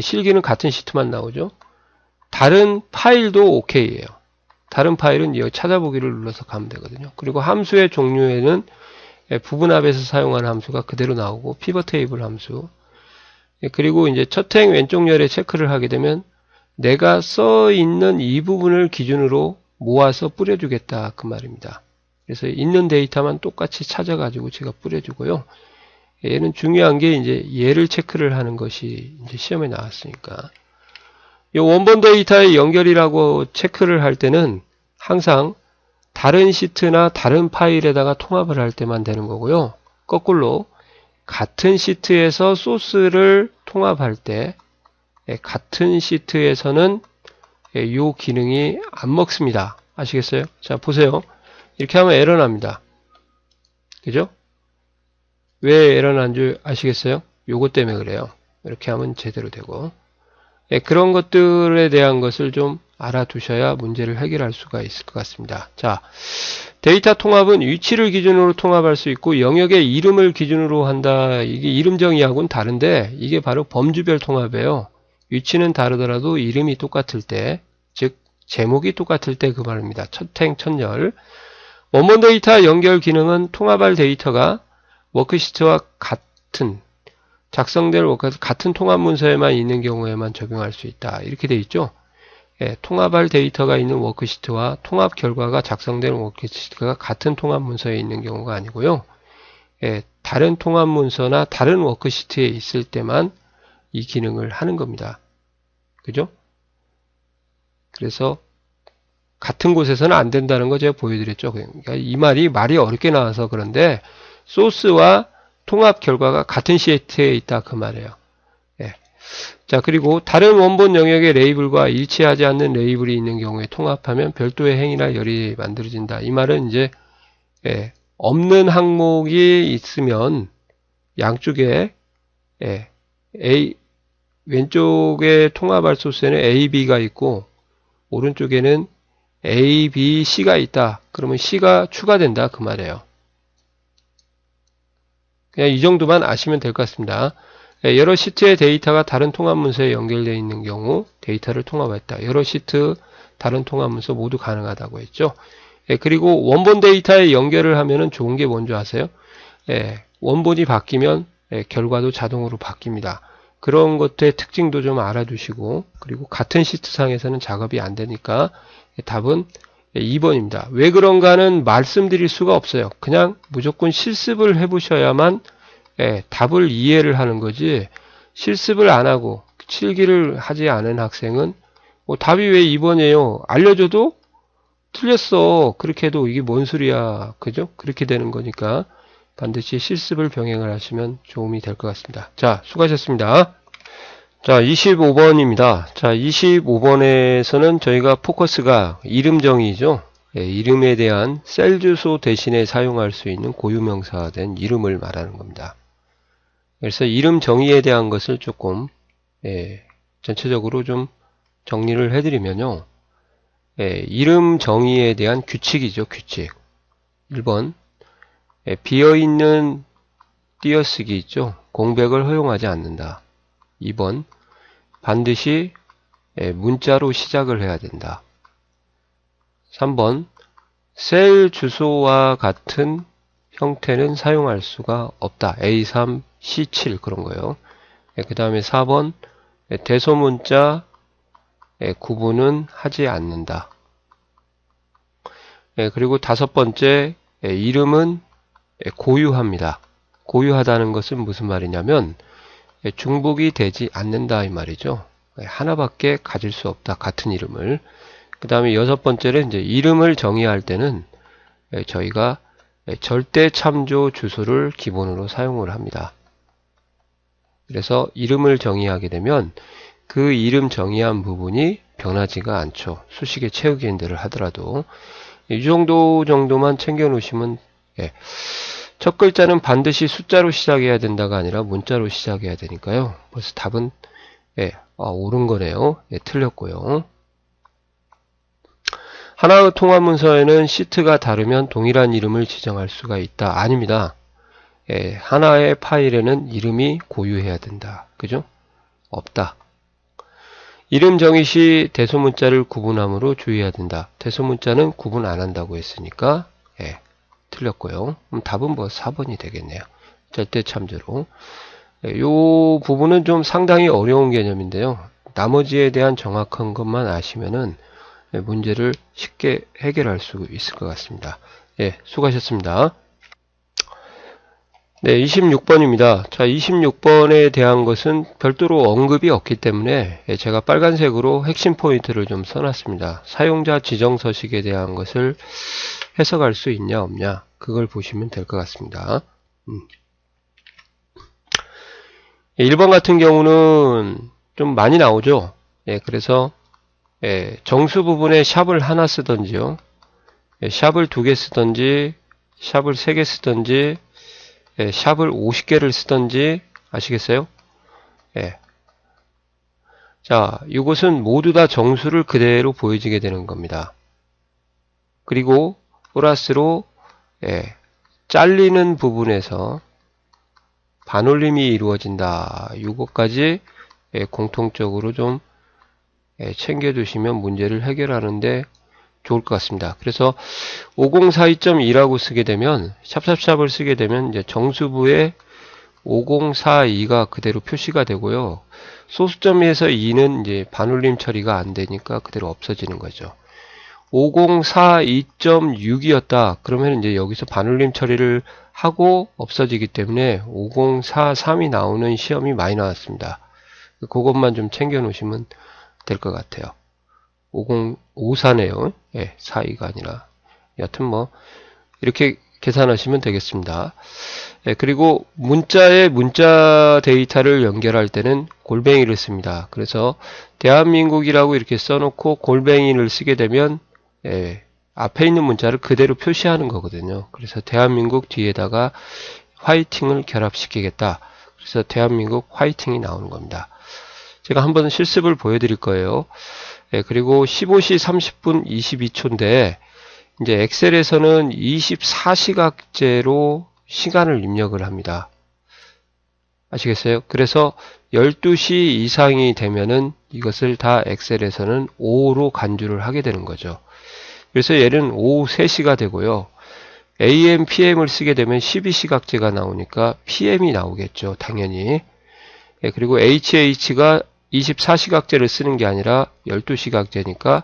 실기는 같은 시트만 나오죠. 다른 파일도 OK예요. 다른 파일은 여기 찾아보기를 눌러서 가면 되거든요. 그리고 함수의 종류에는 부분합에서 사용하는 함수가 그대로 나오고 피벗 테이블 함수. 그리고 이제 첫 행 왼쪽 열에 체크를 하게 되면 내가 써 있는 이 부분을 기준으로 모아서 뿌려주겠다 그 말입니다. 그래서 있는 데이터만 똑같이 찾아가지고 제가 뿌려주고요. 얘는 중요한 게 이제 얘를 체크를 하는 것이 이제 시험에 나왔으니까. 이 원본 데이터의 연결이라고 체크를 할 때는 항상 다른 시트나 다른 파일에다가 통합을 할 때만 되는 거고요. 거꾸로 같은 시트에서 소스를 통합할 때 같은 시트에서는 이 기능이 안 먹습니다. 아시겠어요? 자, 보세요. 이렇게 하면 에러 납니다. 그죠? 왜 에러 난 줄 아시겠어요? 요것 때문에 그래요. 이렇게 하면 제대로 되고. 그런 것들에 대한 것을 좀 알아두셔야 문제를 해결할 수가 있을 것 같습니다. 자, 데이터 통합은 위치를 기준으로 통합할 수 있고 영역의 이름을 기준으로 한다. 이게 이름 정의하고는 다른데 이게 바로 범주별 통합이에요. 위치는 다르더라도 이름이 똑같을 때, 즉 제목이 똑같을 때 그 말입니다. 첫행 첫열. 원본 데이터 연결 기능은 통합할 데이터가 워크시트와 같은 작성될 같은 통합 문서에만 있는 경우에만 적용할 수 있다. 이렇게 돼 있죠. 통합할 데이터가 있는 워크시트와 통합 결과가 작성되는 워크시트가 같은 통합 문서에 있는 경우가 아니고요. 다른 통합 문서나 다른 워크시트에 있을 때만 이 기능을 하는 겁니다. 그죠? 그래서 같은 곳에서는 안 된다는 거 제가 보여드렸죠. 그러니까 이 말이 어렵게 나와서 그런데 소스와 통합 결과가 같은 시트에 있다 그 말이에요. 자, 그리고 다른 원본 영역의 레이블과 일치하지 않는 레이블이 있는 경우에 통합하면 별도의 행위나 열이 만들어진다. 이 말은 이제 없는 항목이 있으면 양쪽에 왼쪽에 통합할 소스에는 A, B가 있고 오른쪽에는 A, B, C가 있다. 그러면 C가 추가된다 그 말이에요. 그냥 이 정도만 아시면 될 것 같습니다. 여러 시트의 데이터가 다른 통합 문서에 연결되어 있는 경우 데이터를 통합했다. 여러 시트 다른 통합 문서 모두 가능하다고 했죠. 그리고 원본 데이터에 연결을 하면은 좋은 게 뭔지 아세요? 원본이 바뀌면 결과도 자동으로 바뀝니다. 그런 것들의 특징도 좀 알아두시고 그리고 같은 시트상에서는 작업이 안 되니까 답은 2번입니다. 왜 그런가는 말씀드릴 수가 없어요. 그냥 무조건 실습을 해보셔야만 답을 이해를 하는 거지 실습을 안 하고 실기를 하지 않은 학생은 답이 왜 2번이에요? 알려줘도 틀렸어. 그렇게 해도 이게 뭔 소리야. 그죠? 그렇게 되는 거니까 반드시 실습을 병행을 하시면 도움이 될 것 같습니다. 자, 수고하셨습니다. 자, 25번입니다. 자, 25번에서는 저희가 포커스가 이름 정의죠. 이름에 대한 셀 주소 대신에 사용할 수 있는 고유명사된 이름을 말하는 겁니다. 그래서 이름 정의에 대한 것을 조금 전체적으로 좀 정리를 해드리면요. 이름 정의에 대한 규칙이죠. 규칙. 1번 비어있는 띄어쓰기 있죠. 공백을 허용하지 않는다. 2번 반드시 문자로 시작을 해야 된다. 3번 셀 주소와 같은 형태는 사용할 수가 없다. A3, C7 그런 거예요. 그 다음에 4번 대소문자 구분은 하지 않는다. 그리고 5번째 이름은 고유합니다. 고유하다는 것은 무슨 말이냐면 중복이 되지 않는다 이 말이죠. 하나밖에 가질 수 없다. 같은 이름을. 그 다음에 6번째는 이제 이름을 정의할 때는 저희가 절대 참조 주소를 기본으로 사용을 합니다. 그래서 이름을 정의하게 되면 그 이름 정의한 부분이 변하지가 않죠. 수식에 채우기인들을 하더라도 이 정도만 챙겨 놓으시면 첫 글자는 반드시 숫자로 시작해야 된다가 아니라 문자로 시작해야 되니까요. 벌써 답은 옳은 거네요. 틀렸고요. 하나의 통합 문서에는 시트가 다르면 동일한 이름을 지정할 수가 있다. 아닙니다. 하나의 파일에는 이름이 고유해야 된다. 그죠? 없다. 이름 정의 시 대소문자를 구분함으로 주의해야 된다. 대소문자는 구분 안 한다고 했으니까 예, 틀렸고요. 그럼 답은 뭐 4번이 되겠네요. 절대참조로. 이 부분은 좀 상당히 어려운 개념인데요. 나머지에 대한 정확한 것만 아시면은 문제를 쉽게 해결할 수 있을 것 같습니다. 예, 수고하셨습니다. 네, 26번입니다. 자, 26번에 대한 것은 별도로 언급이 없기 때문에 제가 빨간색으로 핵심 포인트를 좀 써놨습니다. 사용자 지정 서식에 대한 것을 해석할 수 있냐 없냐 그걸 보시면 될 것 같습니다. 1번 같은 경우는 좀 많이 나오죠. 예, 그래서 정수 부분에 샵을 하나 쓰던지요. 샵을 2개 쓰던지 샵을 3개 쓰던지 샵을 50개를 쓰던지 아시겠어요? 예. 자, 이것은 모두 다 정수를 그대로 보여지게 되는 겁니다. 그리고 플러스로 잘리는 부분에서 반올림이 이루어진다. 이것까지 공통적으로 좀 챙겨두시면 문제를 해결하는데 좋을 것 같습니다. 그래서 5042.2라고 쓰게 되면 샵샵샵을 쓰게 되면 이제 정수부에 5042가 그대로 표시가 되고요. 소수점에서 2는 이제 반올림 처리가 안 되니까 그대로 없어지는 거죠. 5042.6이었다. 그러면 이제 여기서 반올림 처리를 하고 없어지기 때문에 5043이 나오는 시험이 많이 나왔습니다. 그것만 좀 챙겨 놓으시면 될 것 같아요. 5054네요. 예, 42가 아니라. 여튼 뭐 이렇게 계산하시면 되겠습니다. 예, 그리고 문자에 문자 데이터를 연결할 때는 골뱅이를 씁니다. 그래서 대한민국이라고 이렇게 써놓고 골뱅이를 쓰게 되면 앞에 있는 문자를 그대로 표시하는 거거든요. 그래서 대한민국 뒤에다가 화이팅을 결합시키겠다. 그래서 대한민국 화이팅이 나오는 겁니다. 제가 한번 실습을 보여드릴 거예요. 그리고 15시 30분 22초인데 이제 엑셀에서는 24시각제로 시간을 입력을 합니다. 아시겠어요? 그래서 12시 이상이 되면은 이것을 다 엑셀에서는 오후로 간주를 하게 되는 거죠. 그래서 얘는 오후 3시가 되고요. AM, PM을 쓰게 되면 12시각제가 나오니까 PM이 나오겠죠. 당연히. 그리고 HH가 24시각제를 쓰는 게 아니라 12시각제니까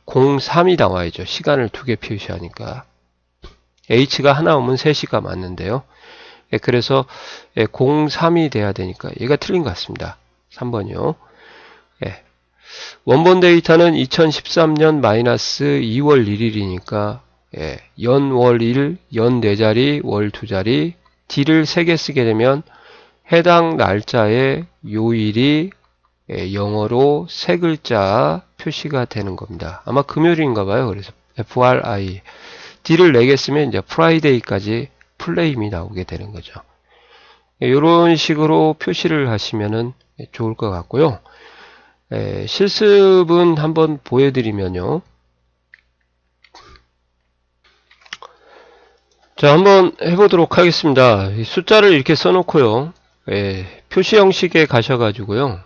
03이 나와야죠. 시간을 2개 표시하니까. H가 하나 오면 3시가 맞는데요. 그래서 03이 돼야 되니까 얘가 틀린 것 같습니다. 3번이요. 원본 데이터는 2013년 마이너스 2월 1일이니까 연월 1, 연 4자리, 월 2자리, D를 3개 쓰게 되면 해당 날짜에 요일이 영어로 3글자 표시가 되는 겁니다. 아마 금요일인가 봐요. 그래서 FRI. D를 4개 쓰면 이제 프라이데이까지 플레임이 나오게 되는 거죠. 이런 식으로 표시를 하시면은 좋을 것 같고요. 실습은 한번 보여드리면요. 자, 한번 해보도록 하겠습니다. 숫자를 이렇게 써놓고요. 표시 형식에 가셔가지고요.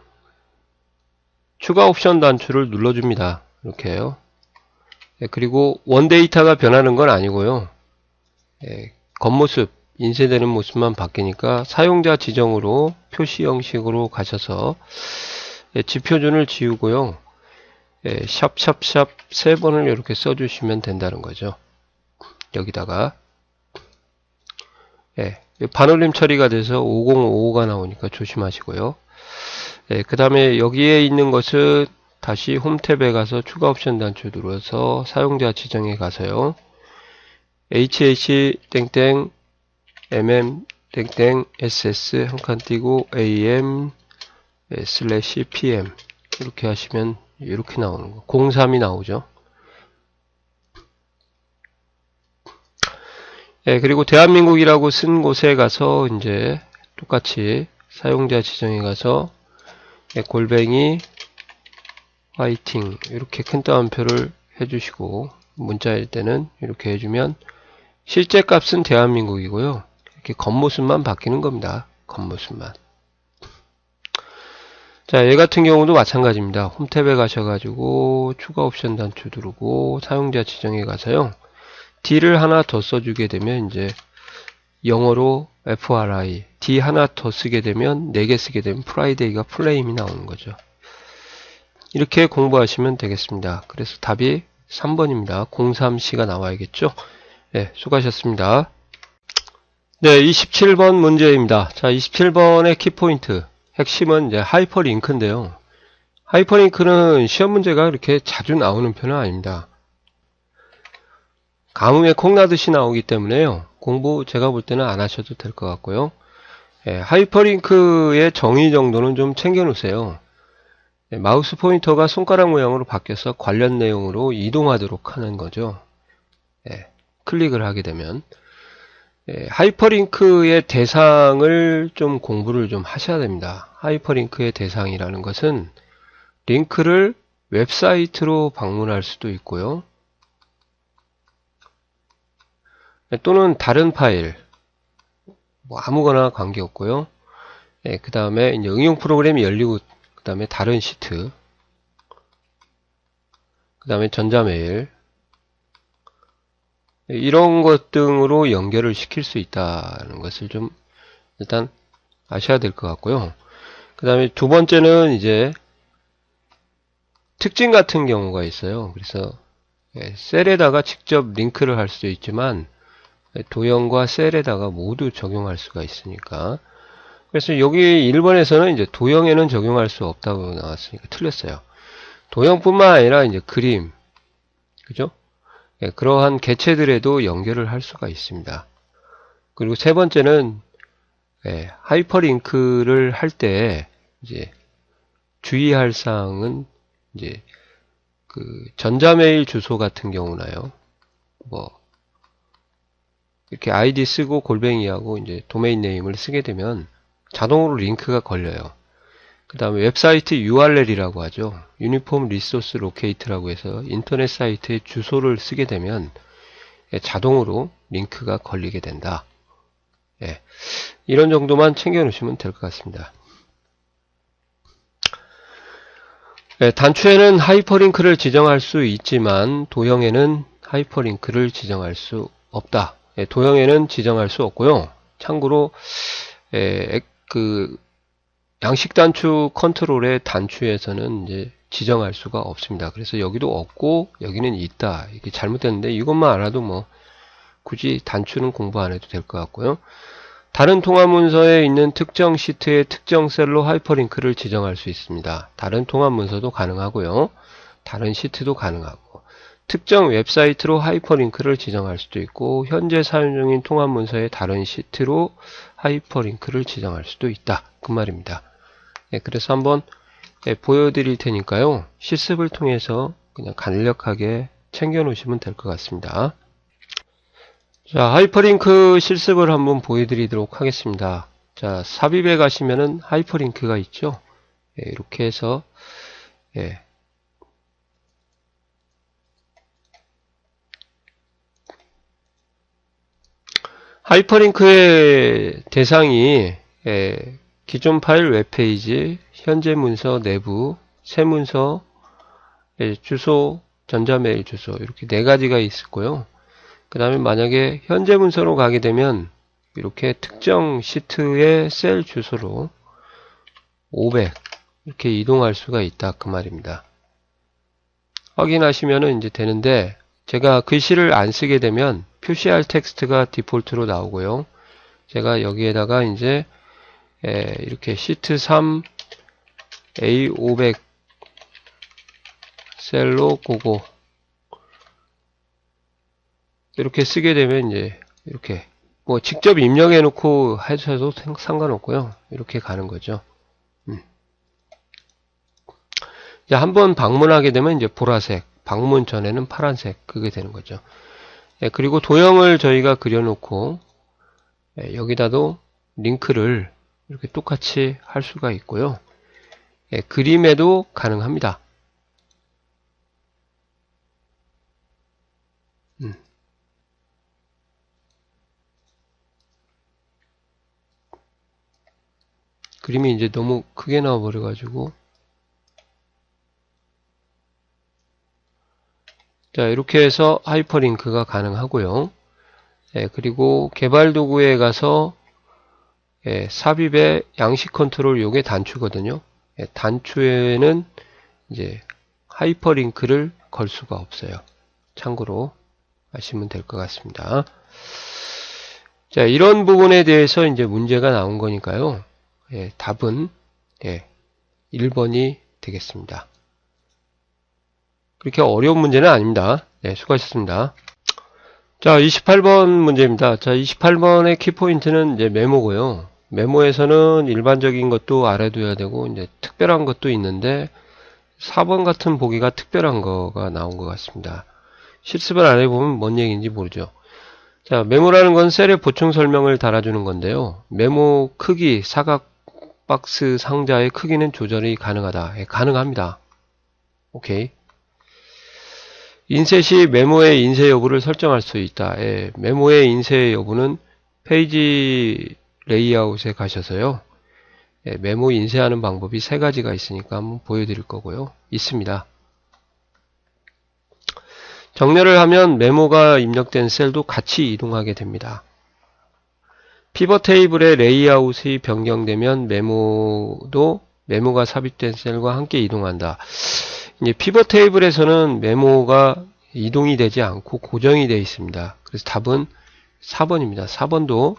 추가 옵션 단추를 눌러줍니다. 이렇게요. 그리고 원데이터가 변하는 건 아니고요. 겉모습, 인쇄되는 모습만 바뀌니까 사용자 지정으로 표시 형식으로 가셔서 지표준을 지우고요. 샵샵샵 3번을 이렇게 써주시면 된다는 거죠. 여기다가 반올림 처리가 돼서 5055가 나오니까 조심하시고요. 그 다음에 여기에 있는 것은 다시 홈 탭에 가서 추가 옵션 단추 눌러서 사용자 지정에 가서요. hh 땡땡 mm 땡땡 ss 한 칸 띄고 am 슬래시 pm 이렇게 하시면 이렇게 나오는 거 03이 나오죠. 그리고 대한민국이라고 쓴 곳에 가서 이제 똑같이 사용자 지정에 가서 골뱅이 화이팅 이렇게 큰 따옴표를 해주시고 문자일 때는 이렇게 해주면 실제 값은 대한민국이고요. 이렇게 겉모습만 바뀌는 겁니다. 겉모습만. 자, 얘 같은 경우도 마찬가지입니다. 홈 탭에 가셔가지고 추가 옵션 단추 누르고 사용자 지정에 가서요. D를 하나 더 써주게 되면 이제 영어로 FRI, D 하나 더 쓰게 되면 4개 쓰게 되면 프라이데이가 플레임이 나오는 거죠. 이렇게 공부하시면 되겠습니다. 그래서 답이 3번입니다. 03C가 나와야겠죠? 네, 수고하셨습니다. 네, 27번 문제입니다. 자, 27번의 키포인트. 핵심은 이제 하이퍼링크인데요. 하이퍼링크는 시험 문제가 그렇게 자주 나오는 편은 아닙니다. 가뭄에 콩나듯이 나오기 때문에요. 공부 제가 볼 때는 안 하셔도 될 것 같고요. 예, 하이퍼링크의 정의 정도는 좀 챙겨 놓으세요. 예, 마우스 포인터가 손가락 모양으로 바뀌어서 관련 내용으로 이동하도록 하는 거죠. 예, 클릭을 하게 되면 예, 하이퍼링크의 대상을 좀 공부를 좀 하셔야 됩니다. 하이퍼링크의 대상이라는 것은 링크를 웹사이트로 방문할 수도 있고요. 또는 다른 파일, 뭐 아무거나 관계없고요. 예, 그 다음에 이제 응용 프로그램이 열리고, 그 다음에 다른 시트, 그 다음에 전자메일, 이런 것 등으로 연결을 시킬 수 있다는 것을 좀 일단 아셔야 될 것 같고요. 그 다음에 두 번째는 이제 특징 같은 경우가 있어요. 그래서 셀에다가 직접 링크를 할 수도 있지만 도형과 셀에다가 모두 적용할 수가 있으니까. 그래서 여기 1번에서는 이제 도형에는 적용할 수 없다고 나왔으니까 틀렸어요. 도형뿐만 아니라 이제 그림, 그죠? 그러한 개체들에도 연결을 할 수가 있습니다. 그리고 세 번째는 하이퍼링크를 할 때 이제 주의할 사항은 이제 그 전자메일 주소 같은 경우나요. 뭐 이렇게 아이디 쓰고 골뱅이하고 이제 도메인 네임을 쓰게 되면 자동으로 링크가 걸려요. 그 다음에 웹사이트 URL이라고 하죠. 유니폼 리소스 로케이트라고 해서 인터넷 사이트의 주소를 쓰게 되면 자동으로 링크가 걸리게 된다. 예, 이런 정도만 챙겨 놓으시면 될 것 같습니다. 예, 단추에는 하이퍼링크를 지정할 수 있지만 도형에는 하이퍼링크를 지정할 수 없다. 예, 도형에는 지정할 수 없고요. 참고로 그 양식 단추 컨트롤의 단추에서는 이제 지정할 수가 없습니다. 그래서 여기도 없고 여기는 있다. 이게 잘못됐는데 이것만 알아도 뭐 굳이 단추는 공부 안 해도 될 것 같고요. 다른 통합 문서에 있는 특정 시트의 특정 셀로 하이퍼링크를 지정할 수 있습니다. 다른 통합 문서도 가능하고요. 다른 시트도 가능하고 특정 웹사이트로 하이퍼링크를 지정할 수도 있고 현재 사용 중인 통합 문서의 다른 시트로 하이퍼링크를 지정할 수도 있다. 그 말입니다. 그래서 한번 보여드릴 테니까요. 실습을 통해서 그냥 간략하게 챙겨 놓으시면 될 것 같습니다. 자, 하이퍼링크 실습을 한번 보여드리도록 하겠습니다. 자, 삽입에 가시면은 하이퍼링크가 있죠. 이렇게 해서 하이퍼링크의 대상이 기존 파일 웹페이지, 현재 문서 내부, 새 문서, 주소, 전자메일 주소 이렇게 네 가지가 있고요. 그 다음에 만약에 현재 문서로 가게 되면 이렇게 특정 시트의 셀 주소로 500 이렇게 이동할 수가 있다 그 말입니다. 확인하시면 이제 되는데 제가 글씨를 안 쓰게 되면 표시할 텍스트가 디폴트로 나오고요. 제가 여기에다가 이제 이렇게 시트 3 A500 셀로 고고 이렇게 쓰게 되면 이제 이렇게 뭐 직접 입력해 놓고 하셔도 상관없고요. 이렇게 가는 거죠. 한번 방문하게 되면 이제 보라색, 방문 전에는 파란색 그게 되는 거죠. 그리고 도형을 저희가 그려놓고 여기다도 링크를 이렇게 똑같이 할 수가 있고요. 그림에도 가능합니다. 그림이 이제 너무 크게 나와버려 가지고, 자, 이렇게 해서 하이퍼링크가 가능하고요. 예, 그리고 개발 도구에 가서 예, 삽입의 양식 컨트롤, 요게 단추거든요. 예, 단추에는 이제 하이퍼링크를 걸 수가 없어요. 참고로 아시면 될 것 같습니다. 자, 이런 부분에 대해서 이제 문제가 나온 거니까요. 예, 답은 예, 1번이 되겠습니다. 그렇게 어려운 문제는 아닙니다. 네, 수고하셨습니다. 자, 28번 문제입니다. 자, 28번의 키포인트는 이제 메모고요. 메모에서는 일반적인 것도 알아둬야 되고, 이제 특별한 것도 있는데, 4번 같은 보기가 특별한 거가 나온 것 같습니다. 실습을 안 해보면 뭔 얘기인지 모르죠. 자, 메모라는 건 셀에 보충 설명을 달아주는 건데요. 메모 크기, 사각 박스 상자의 크기는 조절이 가능하다. 예, 가능합니다. 오케이. 인쇄 시 메모의 인쇄 여부를 설정할 수 있다. 예, 메모의 인쇄 여부는 페이지 레이아웃에 가셔서요. 예, 메모 인쇄하는 방법이 3가지가 있으니까 한번 보여드릴 거고요. 있습니다. 정렬을 하면 메모가 입력된 셀도 같이 이동하게 됩니다. 피벗 테이블의 레이아웃이 변경되면 메모가 삽입된 셀과 함께 이동한다. 이제 피벗 테이블에서는 메모가 이동이 되지 않고 고정이 되어 있습니다. 그래서 답은 4번입니다. 4번도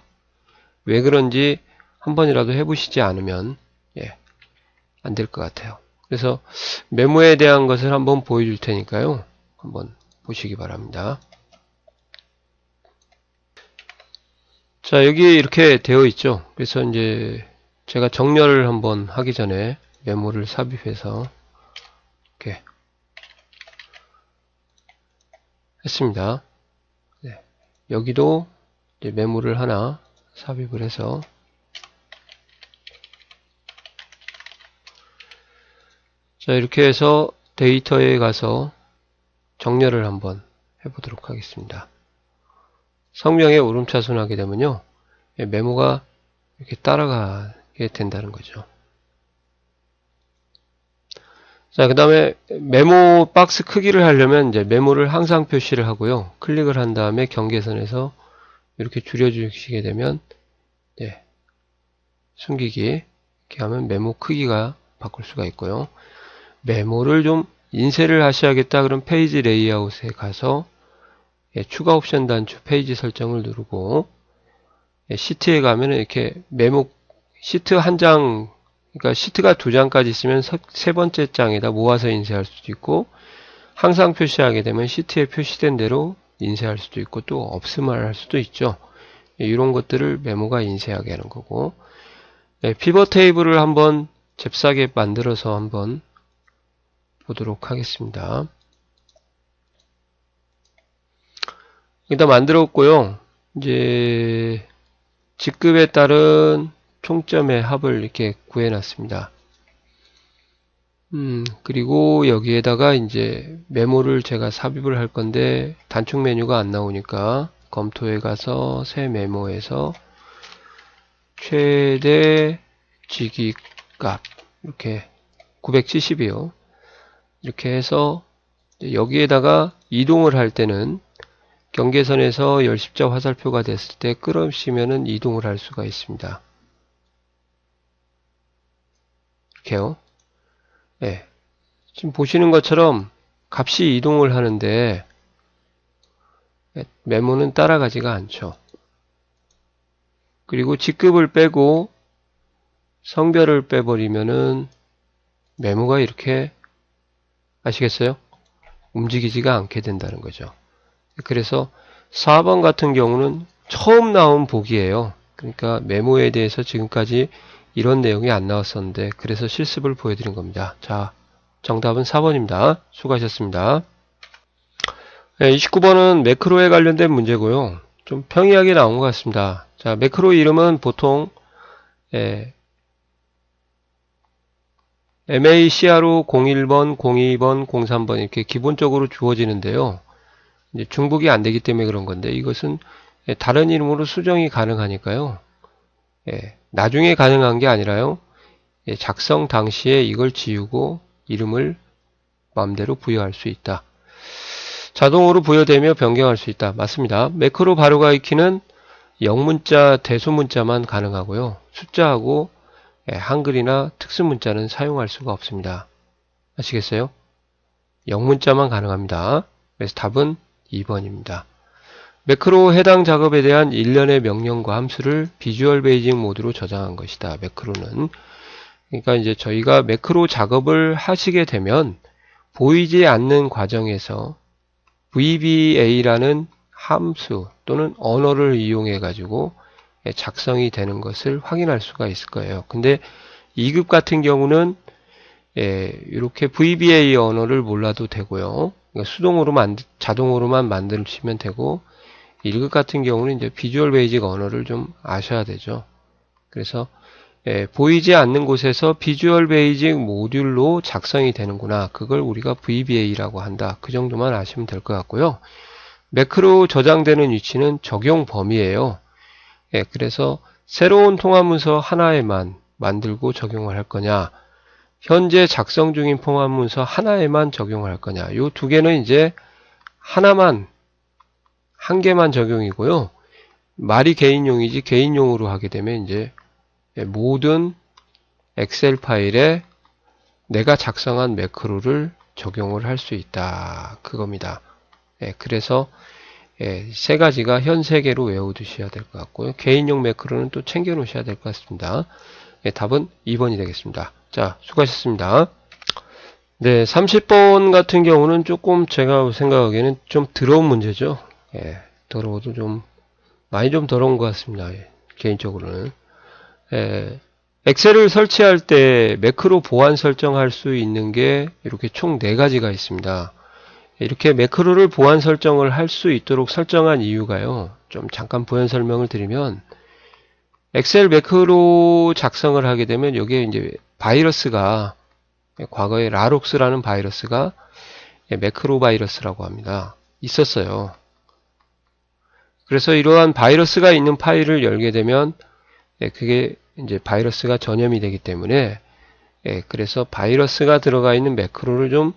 왜 그런지 한 번이라도 해보시지 않으면 예, 안 될 것 같아요. 그래서 메모에 대한 것을 한번 보여줄 테니까요. 한번 보시기 바랍니다. 자, 여기 이렇게 되어 있죠. 그래서 이제 제가 정렬을 한번 하기 전에 메모를 삽입해서 이렇게 했습니다. 네. 여기도 이제 메모를 하나 삽입을 해서 자, 이렇게 해서 데이터에 가서 정렬을 한번 해보도록 하겠습니다. 성명에 오름차순 하게 되면요, 메모가 이렇게 따라가게 된다는 거죠. 자, 그 다음에 메모 박스 크기를 하려면 이제 메모를 항상 표시를 하고요. 클릭을 한 다음에 경계선에서 이렇게 줄여주시게 되면 네, 숨기기 이렇게 하면 메모 크기가 바꿀 수가 있고요. 메모를 좀 인쇄를 하셔야겠다 그럼 페이지 레이아웃에 가서 예, 추가 옵션 단추 페이지 설정을 누르고 예, 시트에 가면 이렇게 메모 시트 한 장, 그러니까 시트가 2장까지 있으면 3번째 장에다 모아서 인쇄할 수도 있고 항상 표시하게 되면 시트에 표시된 대로 인쇄할 수도 있고 또 없음을 할 수도 있죠. 예, 이런 것들을 메모가 인쇄하게 하는 거고 예, 피벗 테이블을 한번 잽싸게 만들어서 한번 보도록 하겠습니다. 일단 만들었고요. 이제 직급에 따른 총점의 합을 이렇게 구해놨습니다. 그리고 여기에다가 이제 메모를 제가 삽입을 할 건데 단축 메뉴가 안 나오니까 검토에 가서 새 메모에서 최대 직위값 이렇게 970이요. 이렇게 해서 여기에다가 이동을 할 때는 경계선에서 열십자 화살표가 됐을 때 끌어시면은 이동을 할 수가 있습니다. 이렇게요. 네. 지금 보시는 것처럼 값이 이동을 하는데 메모는 따라가지가 않죠. 그리고 직급을 빼고 성별을 빼버리면은 메모가 이렇게 아시겠어요? 움직이지가 않게 된다는 거죠. 그래서 4번 같은 경우는 처음 나온 보기예요. 그러니까 메모에 대해서 지금까지 이런 내용이 안 나왔었는데 그래서 실습을 보여드린 겁니다. 자, 정답은 4번입니다. 수고하셨습니다. 네, 29번은 매크로에 관련된 문제고요. 좀 평이하게 나온 것 같습니다. 자, 매크로 이름은 보통 MACR로 01번, 02번, 03번 이렇게 기본적으로 주어지는데요. 이제 중복이 안 되기 때문에 그런 건데 이것은 다른 이름으로 수정이 가능하니까요. 나중에 가능한 게 아니라요. 작성 당시에 이걸 지우고 이름을 마음대로 부여할 수 있다. 자동으로 부여되며 변경할 수 있다. 맞습니다. 매크로 바로가 익히는 영문자, 대소문자만 가능하고요. 숫자하고 한글이나 특수문자는 사용할 수가 없습니다. 아시겠어요? 영문자만 가능합니다. 그래서 답은 2번입니다. 매크로 해당 작업에 대한 일련의 명령과 함수를 비주얼 베이직 모드로 저장한 것이다. 매크로는. 그러니까 이제 저희가 매크로 작업을 하시게 되면 보이지 않는 과정에서 VBA라는 함수 또는 언어를 이용해 가지고 작성이 되는 것을 확인할 수가 있을 거예요. 근데 2급 같은 경우는 이렇게 VBA 언어를 몰라도 되고요. 그러니까 자동으로만 만드시면 되고, 1급 같은 경우는 이제 비주얼 베이직 언어를 좀 아셔야 되죠. 그래서 보이지 않는 곳에서 비주얼 베이직 모듈로 작성이 되는구나. 그걸 우리가 VBA라고 한다. 그 정도만 아시면 될 것 같고요. 매크로 저장되는 위치는 적용 범위예요. 그래서 새로운 통합문서 하나에만 만들고 적용을 할 거냐, 현재 작성 중인 통합문서 하나에만 적용을 할 거냐. 요 두 개는 이제 한 개만 적용이고요. 말이 개인용이지 개인용으로 하게 되면 이제 모든 엑셀 파일에 내가 작성한 매크로를 적용을 할 수 있다. 그겁니다. 그래서 세 가지가 현 세 개로 외워두셔야 될 것 같고요. 개인용 매크로는 또 챙겨 놓으셔야 될 것 같습니다. 답은 2번이 되겠습니다. 자, 수고하셨습니다. 네, 30번 같은 경우는 조금 제가 생각하기에는 좀 더러운 문제죠. 더러워도 많이 좀 더러운 것 같습니다. 개인적으로는. 엑셀을 설치할 때 매크로 보안 설정할 수 있는 게 이렇게 총 4가지가 있습니다. 이렇게 매크로를 보안 설정을 할 수 있도록 설정한 이유가요. 좀 잠깐 부연 설명을 드리면, 엑셀 매크로 작성을 하게 되면 여기에 이제 바이러스가, 과거에 라록스라는 바이러스가 매크로 바이러스라고 합니다. 있었어요. 그래서 이러한 바이러스가 있는 파일을 열게 되면 그게 이제 바이러스가 전염이 되기 때문에, 그래서 바이러스가 들어가 있는 매크로를 좀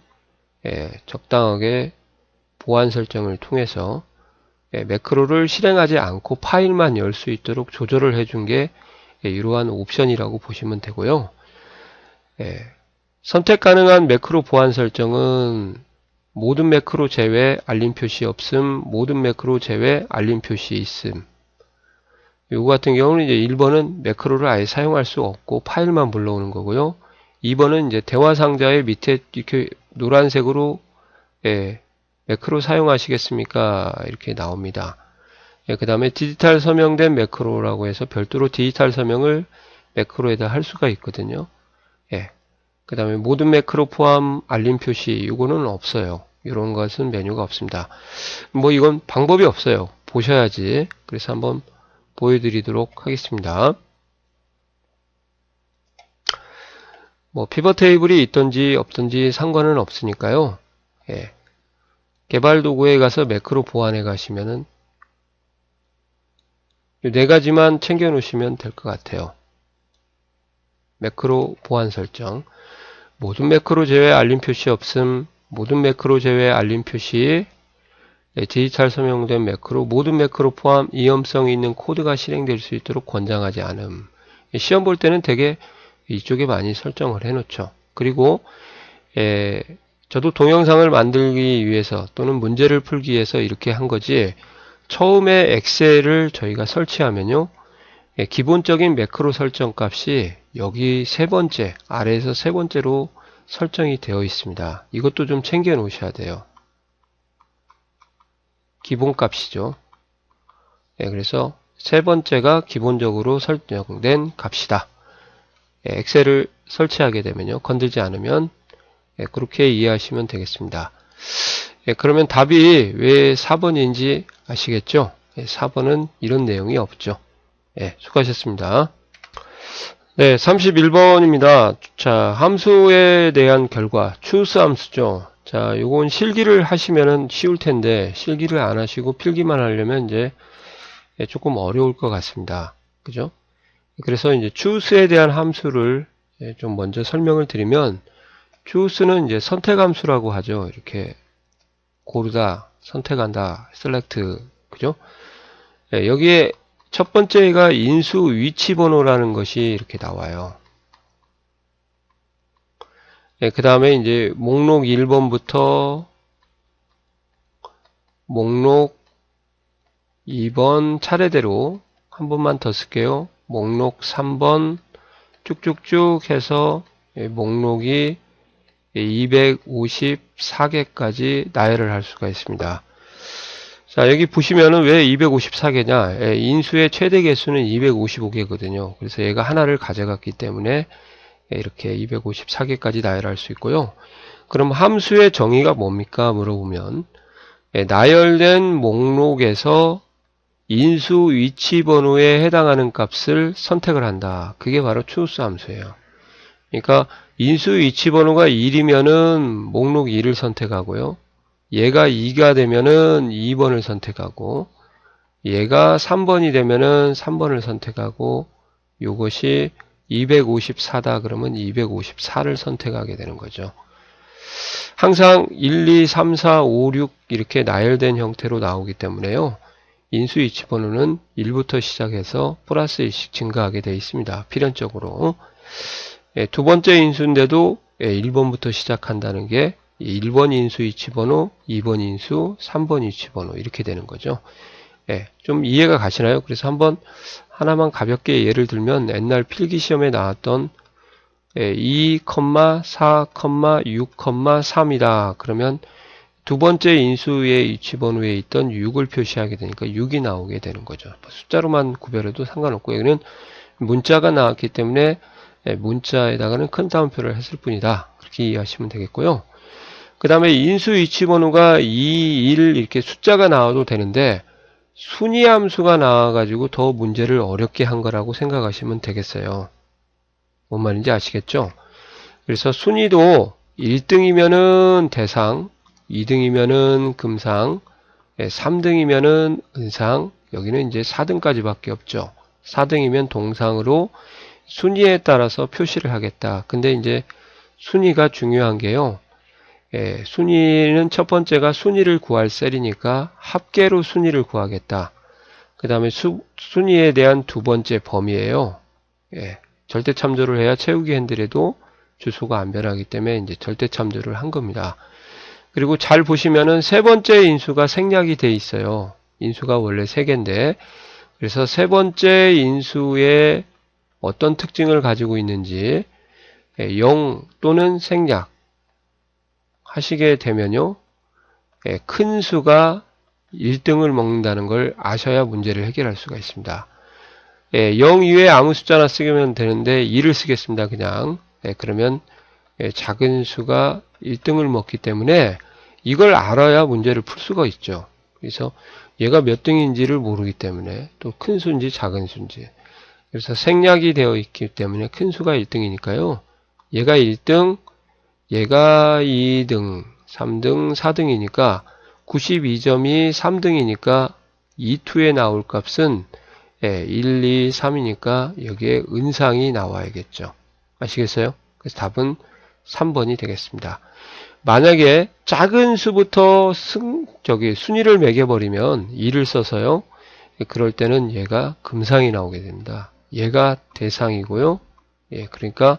적당하게 보안 설정을 통해서 매크로를 실행하지 않고 파일만 열 수 있도록 조절을 해준 게 이러한 옵션이라고 보시면 되고요. 선택 가능한 매크로 보안 설정은 모든 매크로 제외 알림 표시 없음, 모든 매크로 제외 알림 표시 있음. 요거 같은 경우는 이제 1번은 매크로를 아예 사용할 수 없고 파일만 불러오는 거고요. 2번은 이제 대화 상자의 밑에 이렇게 노란색으로 매크로 사용하시겠습니까? 이렇게 나옵니다. 그 다음에 디지털 서명된 매크로라고 해서 별도로 디지털 서명을 매크로에다 할 수가 있거든요. 그 다음에 모든 매크로 포함 알림 표시, 이거는 없어요. 이런 것은 메뉴가 없습니다. 이건 방법이 없어요. 보셔야지. 그래서 한번 보여드리도록 하겠습니다. 피벗 테이블이 있든지 없든지 상관은 없으니까요. 개발 도구에 가서 매크로 보안해 가시면은 이 4가지만 챙겨 놓으시면 될 것 같아요. 매크로 보안 설정, 모든 매크로 제외 알림 표시 없음, 모든 매크로 제외 알림 표시, 디지털 서명된 매크로, 모든 매크로 포함 위험성이 있는 코드가 실행될 수 있도록 권장하지 않음. 시험 볼 때는 되게 이쪽에 많이 설정을 해 놓죠. 그리고 저도 동영상을 만들기 위해서 또는 문제를 풀기 위해서 이렇게 한 거지, 처음에 엑셀을 저희가 설치하면요, 기본적인 매크로 설정 값이 여기 아래에서 세 번째로 설정이 되어 있습니다. 이것도 좀 챙겨 놓으셔야 돼요. 기본 값이죠. 그래서 세 번째가 기본적으로 설정된 값이다. 엑셀을 설치하게 되면요, 건들지 않으면 그렇게 이해하시면 되겠습니다. 그러면 답이 왜 4번인지 아시겠죠? 4번은 이런 내용이 없죠. 수고하셨습니다. 네, 31번입니다. 자, 함수에 대한 결과, choose 함수죠. 자, 요건 실기를 하시면은 쉬울 텐데, 실기를 안 하시고 필기만 하려면 이제 조금 어려울 것 같습니다. 그죠? 그래서 이제 choose에 대한 함수를 좀 먼저 설명을 드리면 choose는 이제 선택함수라고 하죠. 이렇게 고르다, 선택한다, select, 그죠? 여기에 첫 번째가 인수 위치 번호라는 것이 이렇게 나와요. 그 다음에 이제 목록 1번부터 목록 2번 차례대로 한 번만 더 쓸게요. 목록 3번 쭉쭉쭉 해서 목록이 254개까지 나열을 할 수가 있습니다. 자, 여기 보시면은 왜 254개냐? 인수의 최대 개수는 255개거든요. 그래서 얘가 하나를 가져갔기 때문에 이렇게 254개까지 나열할 수 있고요. 그럼 함수의 정의가 뭡니까? 물어보면 나열된 목록에서 인수 위치 번호에 해당하는 값을 선택을 한다. 그게 바로 choose 함수예요. 그러니까 인수 위치 번호가 1이면은 목록 1을 선택하고요. 얘가 2가 되면은 2번을 선택하고, 얘가 3번이 되면은 3번을 선택하고, 요것이 254다 그러면 254를 선택하게 되는 거죠. 항상 1, 2, 3, 4, 5, 6 이렇게 나열된 형태로 나오기 때문에요. 인수 위치 번호는 1부터 시작해서 플러스 1씩 증가하게 되어 있습니다. 필연적으로. 두 번째 인수인데도 1번부터 시작한다는 게 1번 인수 위치 번호, 2번 인수, 3번 위치 번호 이렇게 되는 거죠. 좀 이해가 가시나요? 그래서 한번 하나만 가볍게 예를 들면 옛날 필기시험에 나왔던 2, 4, 6, 3이다. 그러면 두 번째 인수의 위치 번호에 있던 6을 표시하게 되니까 6이 나오게 되는 거죠. 숫자로만 구별해도 상관없고 여기는 문자가 나왔기 때문에 문자에다가는 큰 따옴표를 했을 뿐이다. 그렇게 이해하시면 되겠고요. 그 다음에 인수 위치 번호가 2, 1 이렇게 숫자가 나와도 되는데 순위 함수가 나와가지고 더 문제를 어렵게 한 거라고 생각하시면 되겠어요. 뭔 말인지 아시겠죠? 그래서 순위도 1등이면은 대상, 2등이면은 금상, 3등이면은 은상, 여기는 이제 4등까지밖에 없죠. 4등이면 동상으로 순위에 따라서 표시를 하겠다. 근데 이제 순위가 중요한 게요. 순위는 첫 번째가 순위를 구할 셀이니까 합계로 순위를 구하겠다. 그 다음에 순위에 대한 두 번째 범위예요. 절대 참조를 해야 채우기 핸들에도 주소가 안 변하기 때문에 이제 절대 참조를 한 겁니다. 그리고 잘 보시면은 세 번째 인수가 생략이 돼 있어요. 인수가 원래 3개인데 그래서 세 번째 인수의 어떤 특징을 가지고 있는지 0 또는 생략 하시게 되면요. 큰 수가 1등을 먹는다는 걸 아셔야 문제를 해결할 수가 있습니다. 0 이외에 아무 숫자나 쓰면 되는데 2를 쓰겠습니다. 그냥. 그러면 작은 수가 1등을 먹기 때문에 이걸 알아야 문제를 풀 수가 있죠. 그래서 얘가 몇 등인지를 모르기 때문에 또 큰 수인지 작은 수인지 그래서 생략이 되어 있기 때문에 큰 수가 1등이니까요. 얘가 1등, 얘가 2등, 3등, 4등이니까 92점이 3등이니까 2,2에 나올 값은 1, 2, 3이니까 여기에 은상이 나와야겠죠. 아시겠어요? 그래서 답은 3번이 되겠습니다. 만약에 작은 수부터 순위를 매겨버리면 2를 써서요. 그럴 때는 얘가 금상이 나오게 됩니다. 얘가 대상이고요. 그러니까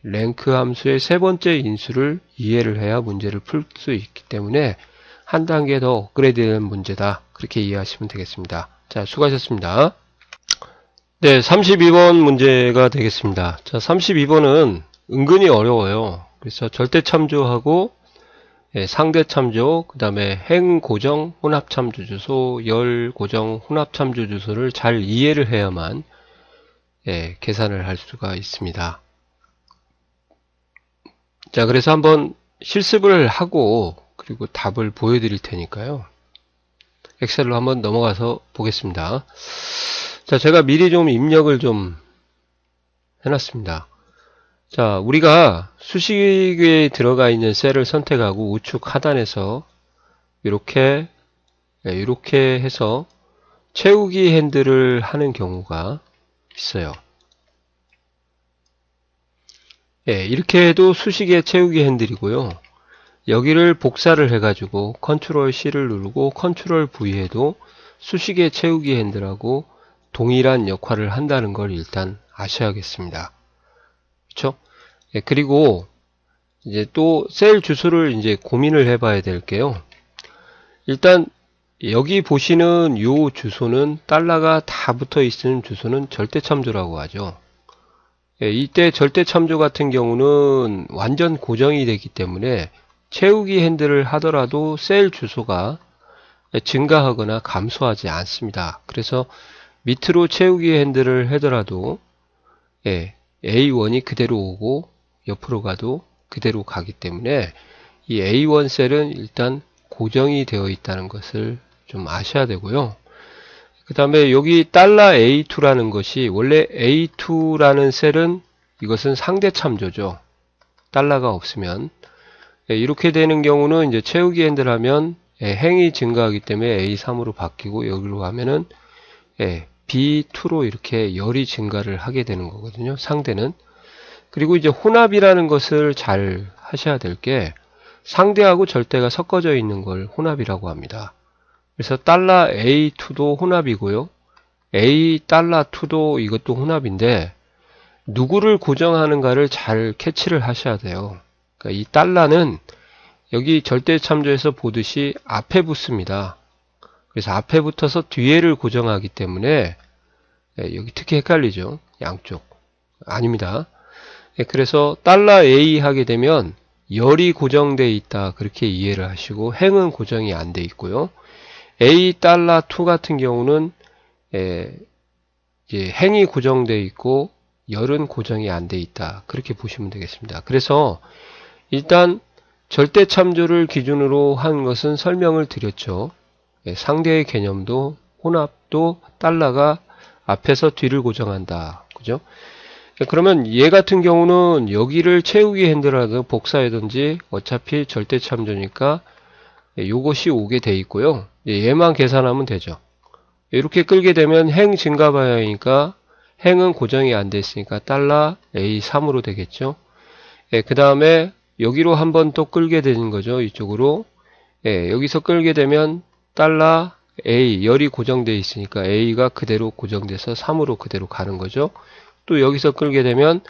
랭크 함수의 세 번째 인수를 이해를 해야 문제를 풀 수 있기 때문에 한 단계 더 업그레이드된 문제다. 그렇게 이해하시면 되겠습니다. 자, 수고하셨습니다. 네, 32번 문제가 되겠습니다. 자, 32번은 은근히 어려워요. 그래서 절대 참조하고 상대 참조, 그 다음에 행 고정 혼합 참조 주소, 열 고정 혼합 참조 주소를 잘 이해를 해야만 계산을 할 수가 있습니다. 자, 그래서 한번 실습을 하고 그리고 답을 보여드릴 테니까요. 엑셀로 한번 넘어가서 보겠습니다. 자, 제가 미리 좀 입력을 좀 해놨습니다. 자, 우리가 수식에 들어가 있는 셀을 선택하고 우측 하단에서 이렇게 해서 채우기 핸들을 하는 경우가 있어요. 예, 이렇게 해도 수식의 채우기 핸들이고요. 여기를 복사를 해가지고 컨트롤 C를 누르고 컨트롤 V 해도 수식의 채우기 핸들하고 동일한 역할을 한다는 걸 일단 아셔야겠습니다. 그렇죠? 예, 그리고 이제 또 셀 주소를 이제 고민을 해봐야 될게요. 일단 여기 보시는 요 주소는 달러가 다 붙어 있는 주소는 절대 참조라고 하죠. 예, 이때 절대 참조 같은 경우는 완전 고정이 되기 때문에 채우기 핸들을 하더라도 셀 주소가 증가하거나 감소하지 않습니다. 그래서 밑으로 채우기 핸들을 하더라도 예, A1이 그대로 오고 옆으로 가도 그대로 가기 때문에 이 A1 셀은 일단 고정이 되어 있다는 것을 좀 아셔야 되고요. 그 다음에 여기 $A2라는 것이 원래 A2라는 셀은 이것은 상대 참조죠. 달러가 없으면 이렇게 되는 경우는 이제 채우기 핸들 하면 행이 증가하기 때문에 A3으로 바뀌고 여기로 하면은 B2로 이렇게 열이 증가를 하게 되는 거거든요. 상대는. 그리고 이제 혼합이라는 것을 잘 하셔야 될 게 상대하고 절대가 섞어져 있는 걸 혼합이라고 합니다. 그래서 $A2도 혼합이고요. A$2도 이것도 혼합인데 누구를 고정하는가를 잘 캐치를 하셔야 돼요. 그러니까 이 달러는 여기 절대 참조에서 보듯이 앞에 붙습니다. 그래서 앞에 붙어서 뒤에를 고정하기 때문에 여기 특히 헷갈리죠. 양쪽. 아닙니다. 그래서 $A 하게 되면 열이 고정되어 있다 그렇게 이해를 하시고 행은 고정이 안 돼 있고요. A$2 같은 경우는 이제 행이 고정되어 있고 열은 고정이 안 돼 있다 그렇게 보시면 되겠습니다. 그래서 일단 절대 참조를 기준으로 한 것은 설명을 드렸죠. 상대의 개념도 혼합도 달러가 앞에서 뒤를 고정한다. 그죠? 그러면 얘 같은 경우는 여기를 채우기 핸들하든 복사하든지 어차피 절대 참조니까 요것이 오게 돼 있고요. 얘만 계산하면 되죠. 이렇게 끌게 되면 행 증가 방향이니까 행은 고정이 안 돼 있으니까 달러 A3으로 되겠죠. 그 다음에 여기로 한번 또 끌게 되는 거죠. 이쪽으로. 여기서 끌게 되면 달러 A 열이 고정되어 있으니까 A가 그대로 고정돼서 3으로 그대로 가는 거죠. 또 여기서 끌게 되면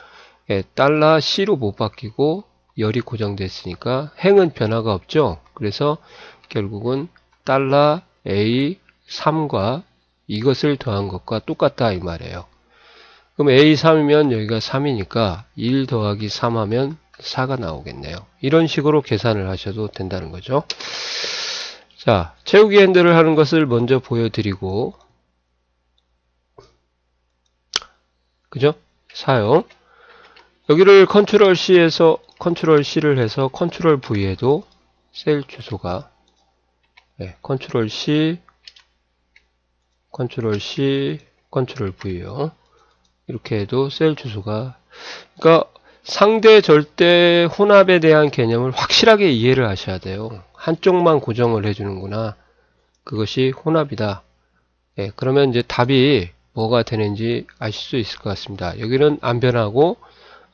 달러 C로 못 바뀌고 열이 고정됐으니까 행은 변화가 없죠. 그래서 결국은 달러 A3과 이것을 더한 것과 똑같다 이 말이에요. 그럼 A3이면 여기가 3이니까 1 더하기 3 하면 4가 나오겠네요. 이런 식으로 계산을 하셔도 된다는 거죠. 자, 채우기 핸들을 하는 것을 먼저 보여드리고 그죠? 사용. 여기를 컨트롤 C에서 컨트롤 C를 해서 컨트롤 V에도 셀 주소가 컨트롤 C, 컨트롤 C, 컨트롤 V요. 이렇게 해도 셀 주소가 그러니까 상대 절대 혼합에 대한 개념을 확실하게 이해를 하셔야 돼요. 한쪽만 고정을 해주는구나. 그것이 혼합이다. 그러면 이제 답이 뭐가 되는지 아실 수 있을 것 같습니다. 여기는 안 변하고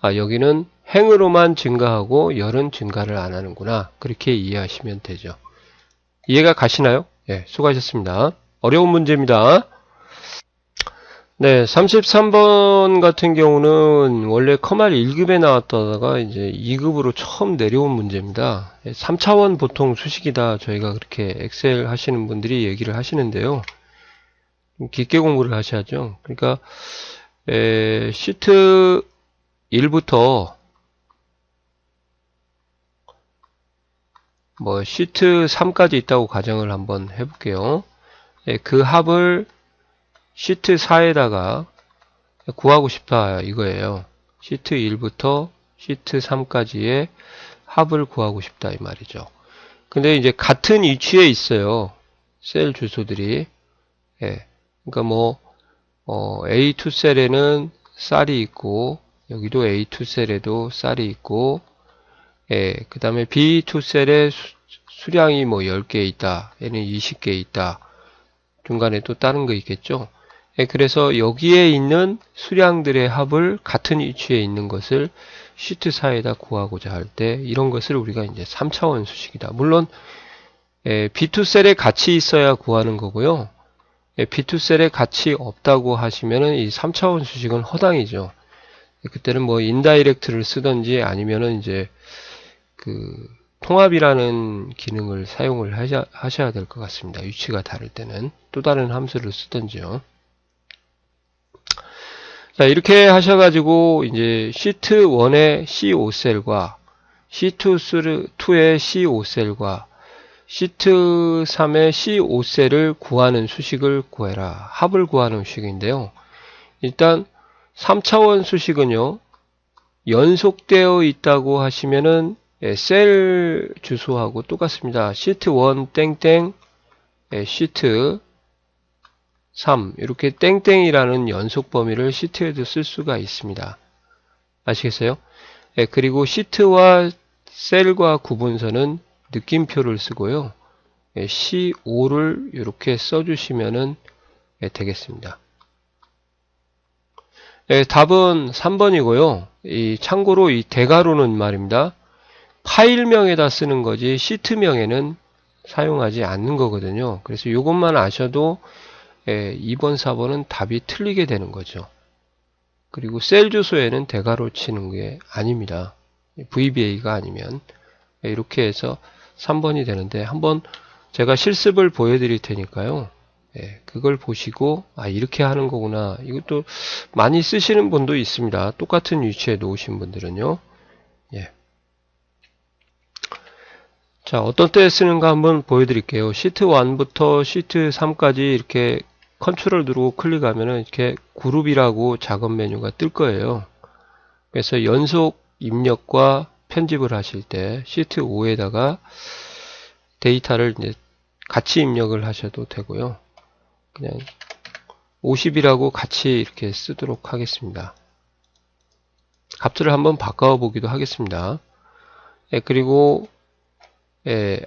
여기는 행으로만 증가하고 열은 증가를 안 하는구나. 그렇게 이해하시면 되죠. 이해가 가시나요? 수고하셨습니다. 어려운 문제입니다. 네, 33번 같은 경우는 원래 커말 1급에 나왔다가 이제 2급으로 처음 내려온 문제입니다. 3차원 보통 수식이다. 저희가 그렇게 엑셀 하시는 분들이 얘기를 하시는데요. 깊게 공부를 하셔야죠. 그러니까 시트 1부터 뭐 시트 3까지 있다고 가정을 한번 해볼게요. 그 합을 시트 4에다가 구하고 싶다 이거예요. 시트 1부터 시트 3까지의 합을 구하고 싶다 이 말이죠. 근데 이제 같은 위치에 있어요. 셀 주소들이. 그러니까 뭐 A2 셀에는 쌀이 있고 여기도 A2 셀에도 쌀이 있고 그 다음에 B2 셀에 수량이 뭐 10개 있다. 얘는 20개 있다. 중간에 또 다른 거 있겠죠. 그래서 여기에 있는 수량들의 합을 같은 위치에 있는 것을 시트 4에다 구하고자 할 때 이런 것을 우리가 이제 3차원 수식이다. 물론 B2셀에 같이 있어야 구하는 거고요. B2셀에 같이 없다고 하시면은 이 3차원 수식은 허당이죠. 그때는 뭐 인다이렉트를 쓰든지 아니면은 이제 그 통합이라는 기능을 사용을 하셔야 될 것 같습니다. 위치가 다를 때는 또 다른 함수를 쓰든지요. 자, 이렇게 하셔가지고 이제 시트 1의 C5셀과 시트 2의 C5셀과 시트 3의 C5셀을 구하는 수식을 구해라. 합을 구하는 수식인데요. 일단 3차원 수식은요, 연속되어 있다고 하시면은 셀 주소하고 똑같습니다. 시트 1 땡땡 시트 3 이렇게 땡땡이라는 연속 범위를 시트에도 쓸 수가 있습니다. 아시겠어요? 그리고 시트와 셀과 구분선은 느낌표를 쓰고요. C5를 이렇게 써주시면 되겠습니다. 답은 3번이고요. 참고로 이 대괄호는 말입니다. 파일명에다 쓰는 거지 시트명에는 사용하지 않는 거거든요. 그래서 이것만 아셔도 2번, 4번은 답이 틀리게 되는 거죠. 그리고 셀 주소에는 대괄호 치는 게 아닙니다. VBA가 아니면 이렇게 해서 3번이 되는데 한번 제가 실습을 보여드릴 테니까요. 그걸 보시고 이렇게 하는 거구나. 이것도 많이 쓰시는 분도 있습니다. 똑같은 위치에 놓으신 분들은요. 자, 어떤 때 쓰는가 한번 보여드릴게요. 시트 1부터 시트 3까지 이렇게 컨트롤 누르고 클릭하면은 이렇게 그룹이라고 작업 메뉴가 뜰 거예요. 그래서 연속 입력과 편집을 하실 때 시트 5에다가 데이터를 이제 같이 입력을 하셔도 되고요. 그냥 50이라고 같이 이렇게 쓰도록 하겠습니다. 값들을 한번 바꿔 보기도 하겠습니다. 그리고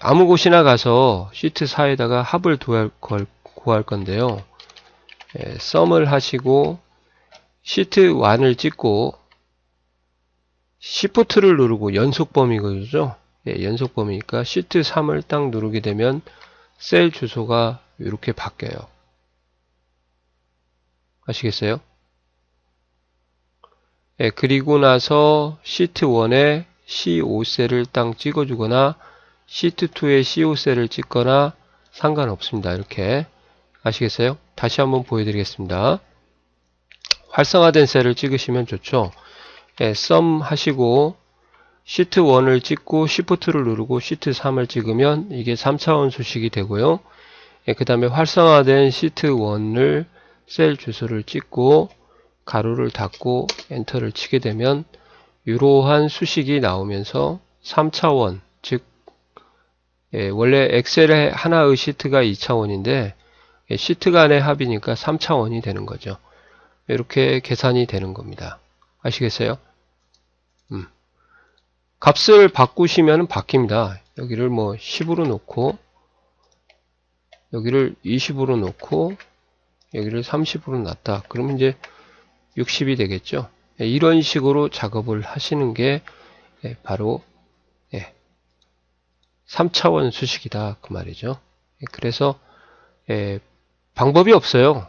아무 곳이나 가서 시트 4에다가 합을 구할 건데요. 썸을 하시고 시트 1을 찍고 Shift를 누르고 연속 범위거든요. 연속 범위니까 시트 3을 딱 누르게 되면 셀 주소가 이렇게 바뀌어요. 아시겠어요? 그리고 나서 시트 1에 C5셀을 딱 찍어주거나 시트 2에 C5셀을 찍거나 상관없습니다. 이렇게 아시겠어요? 다시 한번 보여드리겠습니다. 활성화된 셀을 찍으시면 좋죠. 썸 하시고 시트 1을 찍고 Shift를 누르고 시트 3을 찍으면 이게 3차원 수식이 되고요. 그 다음에 활성화된 시트 1을 셀 주소를 찍고 가로를 닫고 엔터를 치게 되면 이러한 수식이 나오면서 3차원, 즉 원래 엑셀의 하나의 시트가 2차원인데 시트 간의 합이니까 3차원이 되는 거죠. 이렇게 계산이 되는 겁니다. 아시겠어요? 값을 바꾸시면 바뀝니다. 여기를 뭐 10으로 놓고 여기를 20으로 놓고 여기를 30으로 놨다. 그러면 이제 60이 되겠죠. 이런 식으로 작업을 하시는 게 바로 3차원 수식이다 그 말이죠. 그래서 방법이 없어요.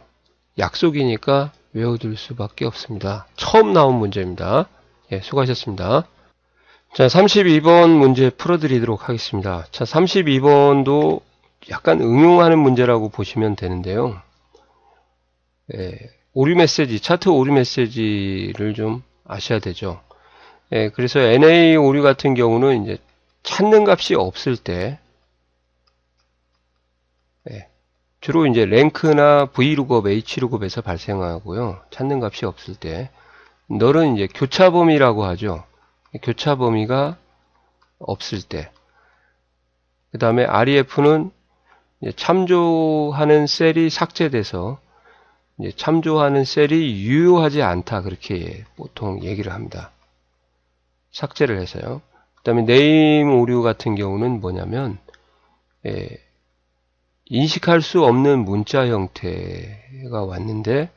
약속이니까 외워둘 수밖에 없습니다. 처음 나온 문제입니다. 수고하셨습니다. 자, 32번 문제 풀어드리도록 하겠습니다. 자, 32번도 약간 응용하는 문제라고 보시면 되는데요. 오류 메시지, 차트 오류 메시지를 좀 아셔야 되죠. 그래서 NA 오류 같은 경우는 이제 찾는 값이 없을 때, 주로 이제 랭크나 V룩업, H룩업에서 발생하고요. 찾는 값이 없을 때, 널은 이제 교차 범위라고 하죠. 교차 범위가 없을 때. 그 다음에 REF는 참조하는 셀이 삭제돼서 참조하는 셀이 유효하지 않다 그렇게 보통 얘기를 합니다. 삭제를 해서요. 그 다음에 네임 오류 같은 경우는 뭐냐면 인식할 수 없는 문자 형태가 왔는데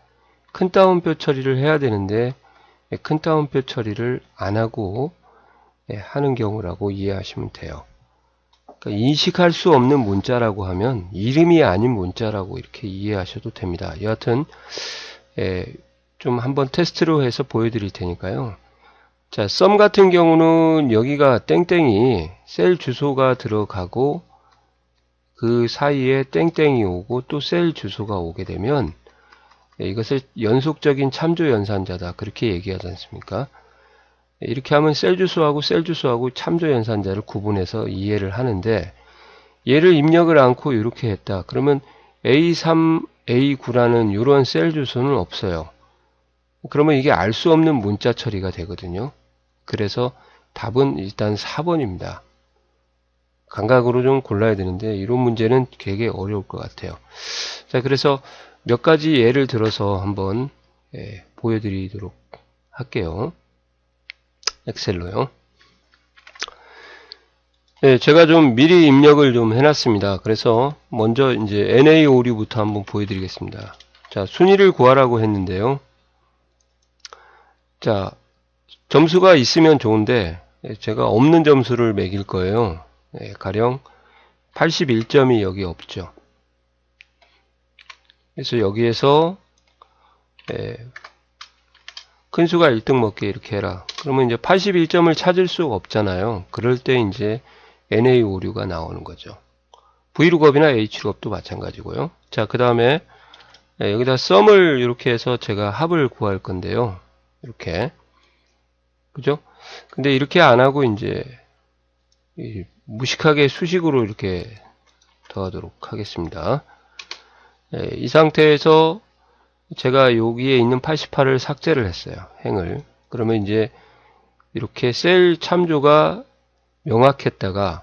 큰 따옴표 처리를 해야 되는데 큰 따옴표 처리를 안 하고 하는 경우라고 이해하시면 돼요. 그러니까 인식할 수 없는 문자라고 하면 이름이 아닌 문자라고 이렇게 이해하셔도 됩니다. 여하튼 좀 한번 테스트로 해서 보여드릴 테니까요. 자, 썸 같은 경우는 여기가 땡땡이 셀 주소가 들어가고 그 사이에 땡땡이 오고 또 셀 주소가 오게 되면 이것을 연속적인 참조 연산자다 그렇게 얘기하지 않습니까? 이렇게 하면 셀 주소하고 참조 연산자를 구분해서 이해를 하는데, 얘를 입력을 않고 이렇게 했다 그러면 A3, A9라는 이런 셀 주소는 없어요. 그러면 이게 알 수 없는 문자 처리가 되거든요. 그래서 답은 일단 4번입니다. 감각으로 좀 골라야 되는데 이런 문제는 되게 어려울 것 같아요. 자, 그래서 몇 가지 예를 들어서 한번 보여드리도록 할게요. 엑셀로요. 제가 좀 미리 입력을 좀 해놨습니다. 그래서 먼저 이제 NA56부터 한번 보여드리겠습니다. 자, 순위를 구하라고 했는데요. 자, 점수가 있으면 좋은데 제가 없는 점수를 매길 거예요. 가령 81점이 여기 없죠. 그래서 여기에서 큰 수가 1등 먹게 이렇게 해라. 그러면 이제 81점을 찾을 수가 없잖아요. 그럴 때 이제 NA 오류가 나오는 거죠. V룩업이나 H룩업도 마찬가지고요. 자, 그 다음에 여기다 썸을 이렇게 해서 제가 합을 구할 건데요. 이렇게. 그죠? 근데 이렇게 안 하고 이제 무식하게 수식으로 이렇게 더하도록 하겠습니다. 이 상태에서 제가 여기에 있는 88을 삭제를 했어요. 행을. 그러면 이제 이렇게 셀 참조가 명확했다가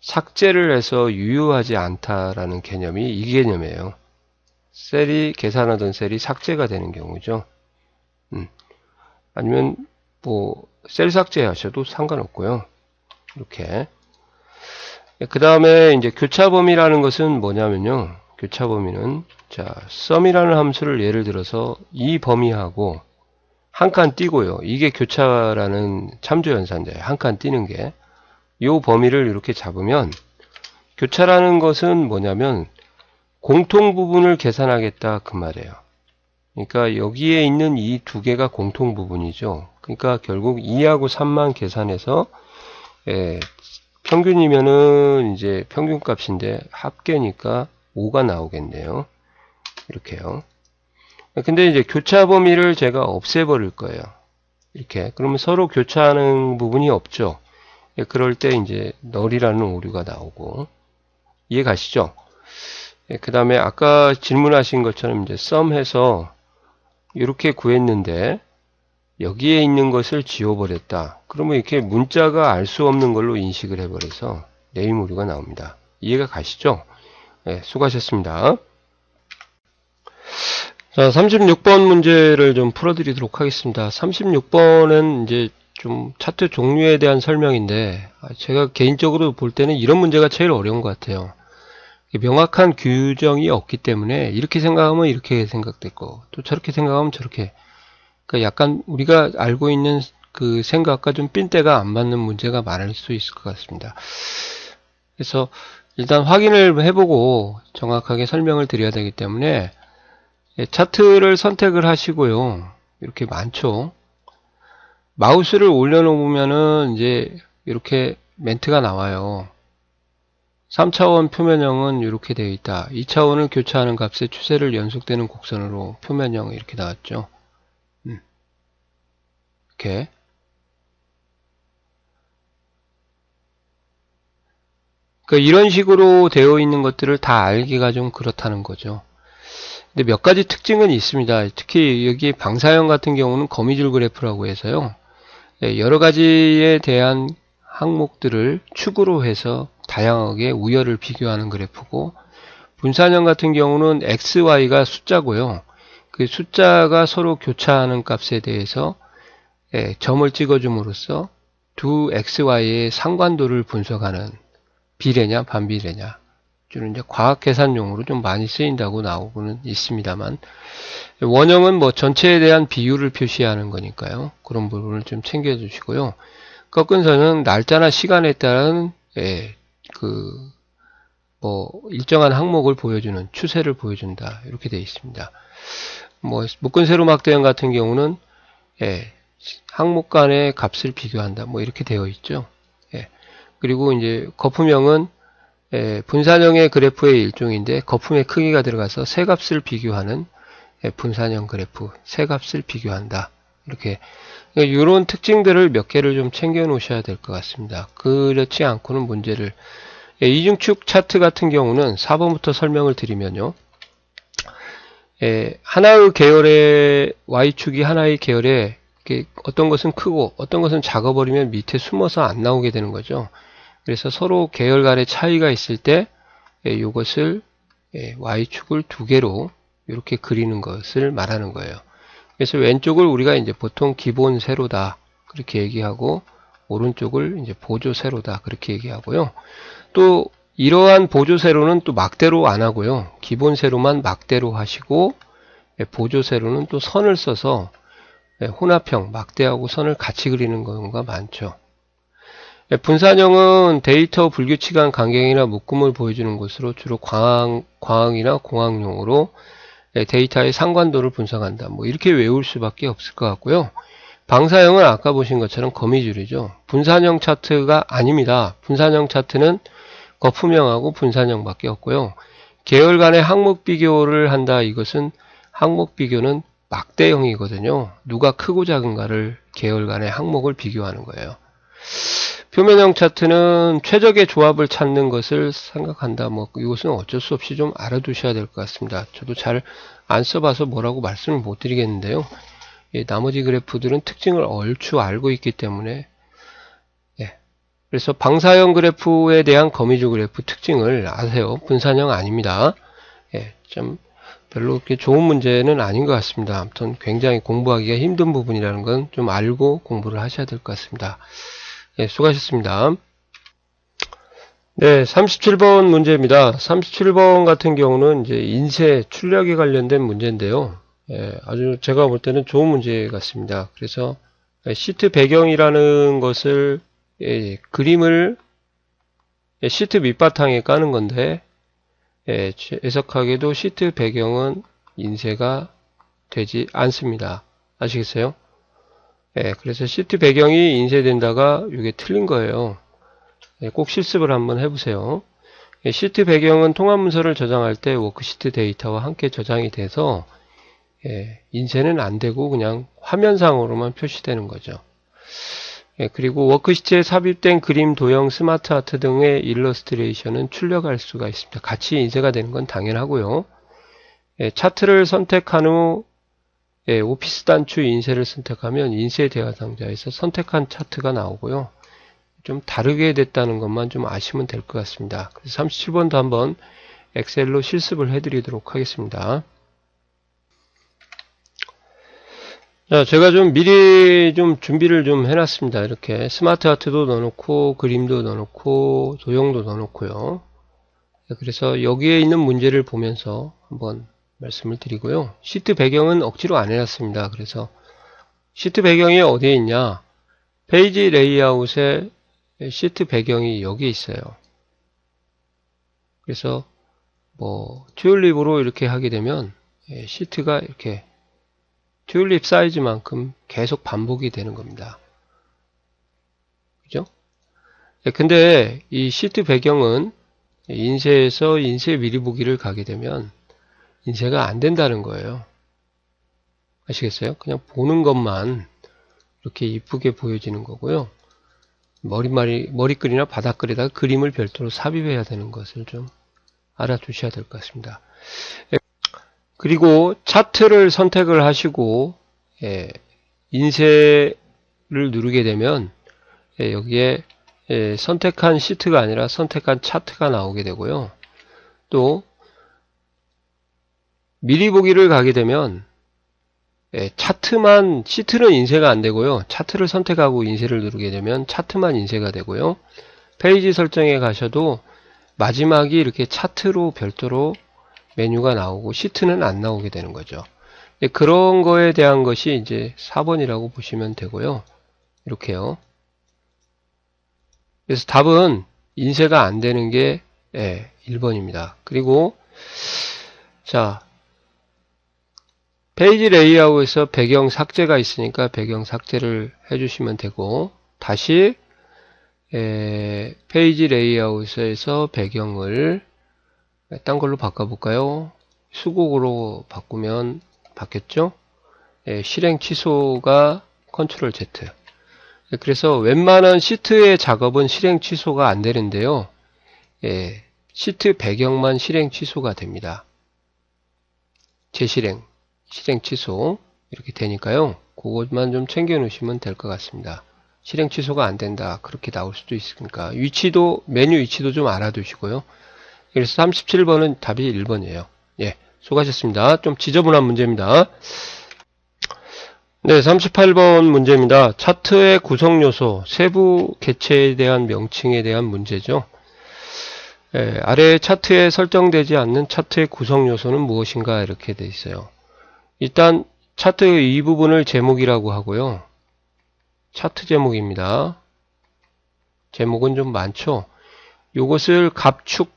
삭제를 해서 유효하지 않다라는 개념이 이 개념이에요. 계산하던 셀이 삭제가 되는 경우죠. 아니면 뭐 셀 삭제하셔도 상관없고요. 이렇게. 그 다음에 이제 교차범위라는 것은 뭐냐면요. 교차범위는 자, 썸이라는 함수를 예를 들어서 이 범위하고 한 칸 띄고요. 이게 교차라는 참조 연산자예요. 한 칸 띄는 게. 이 범위를 이렇게 잡으면 교차라는 것은 뭐냐면 공통 부분을 계산하겠다 그 말이에요. 그러니까 여기에 있는 이 두 개가 공통 부분이죠. 그러니까 결국 2하고 3만 계산해서 평균이면은 이제 평균값인데 합계니까 5가 나오겠네요. 이렇게요. 근데 이제 교차 범위를 제가 없애버릴 거예요. 이렇게. 그러면 서로 교차하는 부분이 없죠. 그럴 때 이제 널이라는 오류가 나오고. 이해 가시죠? 그 다음에 아까 질문하신 것처럼 이제 썸해서 이렇게 구했는데 여기에 있는 것을 지워버렸다. 그러면 이렇게 문자가 알 수 없는 걸로 인식을 해버려서 네임 오류가 나옵니다. 이해가 가시죠? 네, 수고하셨습니다. 자, 36번 문제를 좀 풀어드리도록 하겠습니다. 36번은 이제 좀 차트 종류에 대한 설명인데 제가 개인적으로 볼 때는 이런 문제가 제일 어려운 것 같아요. 명확한 규정이 없기 때문에 이렇게 생각하면 이렇게 생각되고 또 저렇게 생각하면 저렇게, 그러니까 약간 우리가 알고 있는 그 생각과 좀 삔대가 안 맞는 문제가 많을 수 있을 것 같습니다. 그래서 일단 확인을 해보고 정확하게 설명을 드려야 되기 때문에 차트를 선택을 하시고요. 이렇게 많죠. 마우스를 올려놓으면은 이제 이렇게 멘트가 나와요. 3차원 표면형은 이렇게 되어 있다. 2차원을 교차하는 값의 추세를 연속되는 곡선으로 표면형 이렇게 나왔죠. 이렇게. 그러니까 이런 식으로 되어 있는 것들을 다 알기가 좀 그렇다는 거죠. 근데 몇 가지 특징은 있습니다. 특히 여기 방사형 같은 경우는 거미줄 그래프라고 해서요. 여러 가지에 대한 항목들을 축으로 해서 다양하게 우열을 비교하는 그래프고, 분산형 같은 경우는 XY가 숫자고요. 그 숫자가 서로 교차하는 값에 대해서 점을 찍어줌으로써 두 XY의 상관도를 분석하는 비례냐 반비례냐 주로 이제 과학 계산용으로 좀 많이 쓰인다고 나오고는 있습니다만, 원형은 뭐 전체에 대한 비율을 표시하는 거니까요. 그런 부분을 좀 챙겨주시고요. 꺾은 선은 날짜나 시간에 따른 일정한 항목을 보여주는 추세를 보여준다. 이렇게 되어 있습니다. 뭐 묶은 세로막대형 같은 경우는 항목 간의 값을 비교한다. 뭐 이렇게 되어 있죠. 그리고 이제 거품형은 분산형의 그래프의 일종인데 거품의 크기가 들어가서 세 값을 비교하는 분산형 그래프, 세 값을 비교한다. 이렇게 이런 특징들을 몇 개를 좀 챙겨 놓으셔야 될 것 같습니다. 그렇지 않고는 문제를 이중축 차트 같은 경우는 4번부터 설명을 드리면요. 하나의 계열의 Y축이 하나의 계열에 어떤 것은 크고 어떤 것은 작아버리면 밑에 숨어서 안 나오게 되는 거죠. 그래서 서로 계열 간의 차이가 있을 때 이것을 Y축을 두 개로 이렇게 그리는 것을 말하는 거예요. 그래서 왼쪽을 우리가 이제 보통 기본 세로다 그렇게 얘기하고 오른쪽을 이제 보조 세로다 그렇게 얘기하고요. 또 이러한 보조 세로는 또 막대로 안 하고요. 기본 세로만 막대로 하시고 보조 세로는 또 선을 써서 혼합형 막대하고 선을 같이 그리는 경우가 많죠. 분산형은 데이터 불규칙한 간격이나 묶음을 보여주는 것으로 주로 광학이나 공학용으로 데이터의 상관도를 분석한다. 뭐 이렇게 외울 수밖에 없을 것 같고요. 방사형은 아까 보신 것처럼 거미줄이죠. 분산형 차트가 아닙니다. 분산형 차트는 거품형하고 분산형밖에 없고요. 계열 간의 항목 비교를 한다. 이것은 항목 비교는 막대형이거든요. 누가 크고 작은가를 계열 간의 항목을 비교하는 거예요. 표면형 차트는 최적의 조합을 찾는 것을 생각한다. 뭐 이것은 어쩔 수 없이 좀 알아두셔야 될 것 같습니다. 저도 잘 안 써봐서 뭐라고 말씀을 못 드리겠는데요. 나머지 그래프들은 특징을 얼추 알고 있기 때문에 그래서 방사형 그래프에 대한 거미줄 그래프 특징을 아세요. 분산형 아닙니다. 좀 별로 그렇게 좋은 문제는 아닌 것 같습니다. 아무튼 굉장히 공부하기가 힘든 부분이라는 건 좀 알고 공부를 하셔야 될 것 같습니다. 수고하셨습니다. 네, 37번 문제입니다. 37번 같은 경우는 이제 인쇄 출력에 관련된 문제인데요. 아주 제가 볼 때는 좋은 문제 같습니다. 그래서 시트 배경이라는 것을 그림을 시트 밑바탕에 까는 건데 애석하게도 시트 배경은 인쇄가 되지 않습니다. 아시겠어요? 그래서 시트 배경이 인쇄된다가 이게 틀린 거예요. 꼭 실습을 한번 해보세요. 시트 배경은 통합문서를 저장할 때 워크시트 데이터와 함께 저장이 돼서 인쇄는 안 되고 그냥 화면상으로만 표시되는 거죠. 그리고 워크시트에 삽입된 그림, 도형, 스마트 아트 등의 일러스트레이션은 출력할 수가 있습니다. 같이 인쇄가 되는 건 당연하고요. 차트를 선택한 후 오피스 단추 인쇄를 선택하면 인쇄 대화 상자에서 선택한 차트가 나오고요. 좀 다르게 됐다는 것만 좀 아시면 될 것 같습니다. 그래서 37번도 한번 엑셀로 실습을 해드리도록 하겠습니다. 자, 제가 좀 미리 좀 준비를 좀 해놨습니다. 이렇게 스마트 아트도 넣어놓고 그림도 넣어놓고 도형도 넣어놓고요. 그래서 여기에 있는 문제를 보면서 한번 말씀을 드리고요. 시트 배경은 억지로 안 해놨습니다. 그래서 시트 배경이 어디에 있냐? 페이지 레이아웃에 시트 배경이 여기 있어요. 그래서 뭐 튤립으로 이렇게 하게 되면 시트가 이렇게 튤립 사이즈만큼 계속 반복이 되는 겁니다. 그죠? 근데 이 시트 배경은 인쇄에서 인쇄 미리 보기를 가게 되면 인쇄가 안 된다는 거예요. 아시겠어요? 그냥 보는 것만 이렇게 이쁘게 보여지는 거고요. 머리글이나 바닥글에다가 그림을 별도로 삽입해야 되는 것을 좀 알아두셔야 될 것 같습니다. 그리고 차트를 선택을 하시고 인쇄를 누르게 되면 여기에 선택한 시트가 아니라 선택한 차트가 나오게 되고요. 또 미리 보기를 가게 되면 차트만, 시트는 인쇄가 안 되고요. 차트를 선택하고 인쇄를 누르게 되면 차트만 인쇄가 되고요. 페이지 설정에 가셔도 마지막이 이렇게 차트로 별도로 메뉴가 나오고 시트는 안 나오게 되는 거죠. 네, 그런 거에 대한 것이 이제 4번이라고 보시면 되고요. 이렇게요. 그래서 답은 인쇄가 안 되는 게 1번입니다. 그리고 자, 페이지 레이아웃에서 배경 삭제가 있으니까 배경 삭제를 해주시면 되고, 다시 페이지 레이아웃에서 배경을 딴 걸로 바꿔볼까요? 수국으로 바꾸면 바뀌었죠? 실행 취소가 컨트롤 Z. 그래서 웬만한 시트의 작업은 실행 취소가 안 되는데요. 시트 배경만 실행 취소가 됩니다. 재실행, 실행 취소 이렇게 되니까요. 그것만 좀 챙겨 놓으시면 될 것 같습니다. 실행 취소가 안 된다. 그렇게 나올 수도 있으니까 위치도 메뉴 위치도 좀 알아두시고요. 그래서 37번은 답이 1번이에요. 예, 수고하셨습니다. 좀 지저분한 문제입니다. 네, 38번 문제입니다. 차트의 구성 요소, 세부 개체에 대한 명칭에 대한 문제죠. 아래 차트에 설정되지 않는 차트의 구성 요소는 무엇인가 이렇게 돼 있어요. 일단 차트의 이 부분을 제목이라고 하고요. 차트 제목입니다. 제목은 좀 많죠. 요것을 값축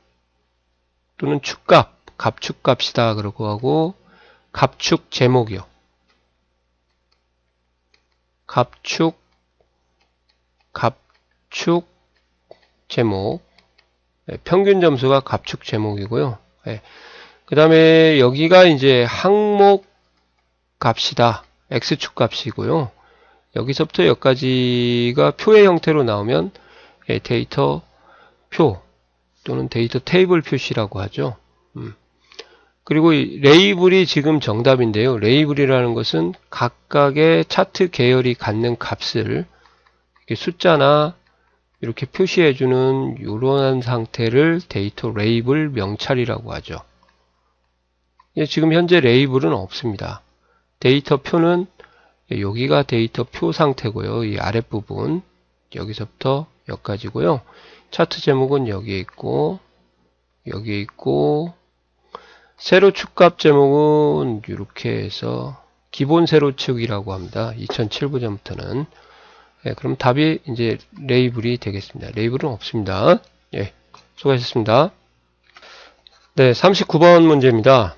또는 축값, 값축값이다 그러고 하고 값축 제목이요. 값축 제목. 평균 점수가 값축 제목이고요. 그 다음에 여기가 이제 항목 값이다. X축 값이고요. 여기서부터 여기까지가 표의 형태로 나오면 데이터 표 또는 데이터 테이블 표시라고 하죠. 그리고 이 레이블이 지금 정답인데요. 레이블이라는 것은 각각의 차트 계열이 갖는 값을 이렇게 숫자나 이렇게 표시해주는 이러한 상태를 데이터 레이블 명찰이라고 하죠. 지금 현재 레이블은 없습니다. 데이터 표는 여기가 데이터 표 상태고요. 이 아랫부분 여기서부터 여기까지고요. 차트 제목은 여기에 있고 여기에 있고 세로 축값 제목은 이렇게 해서 기본 세로축이라고 합니다. 2007버전부터는 그럼 답이 이제 레이블이 되겠습니다. 레이블은 없습니다. 예, 수고하셨습니다. 네, 39번 문제입니다.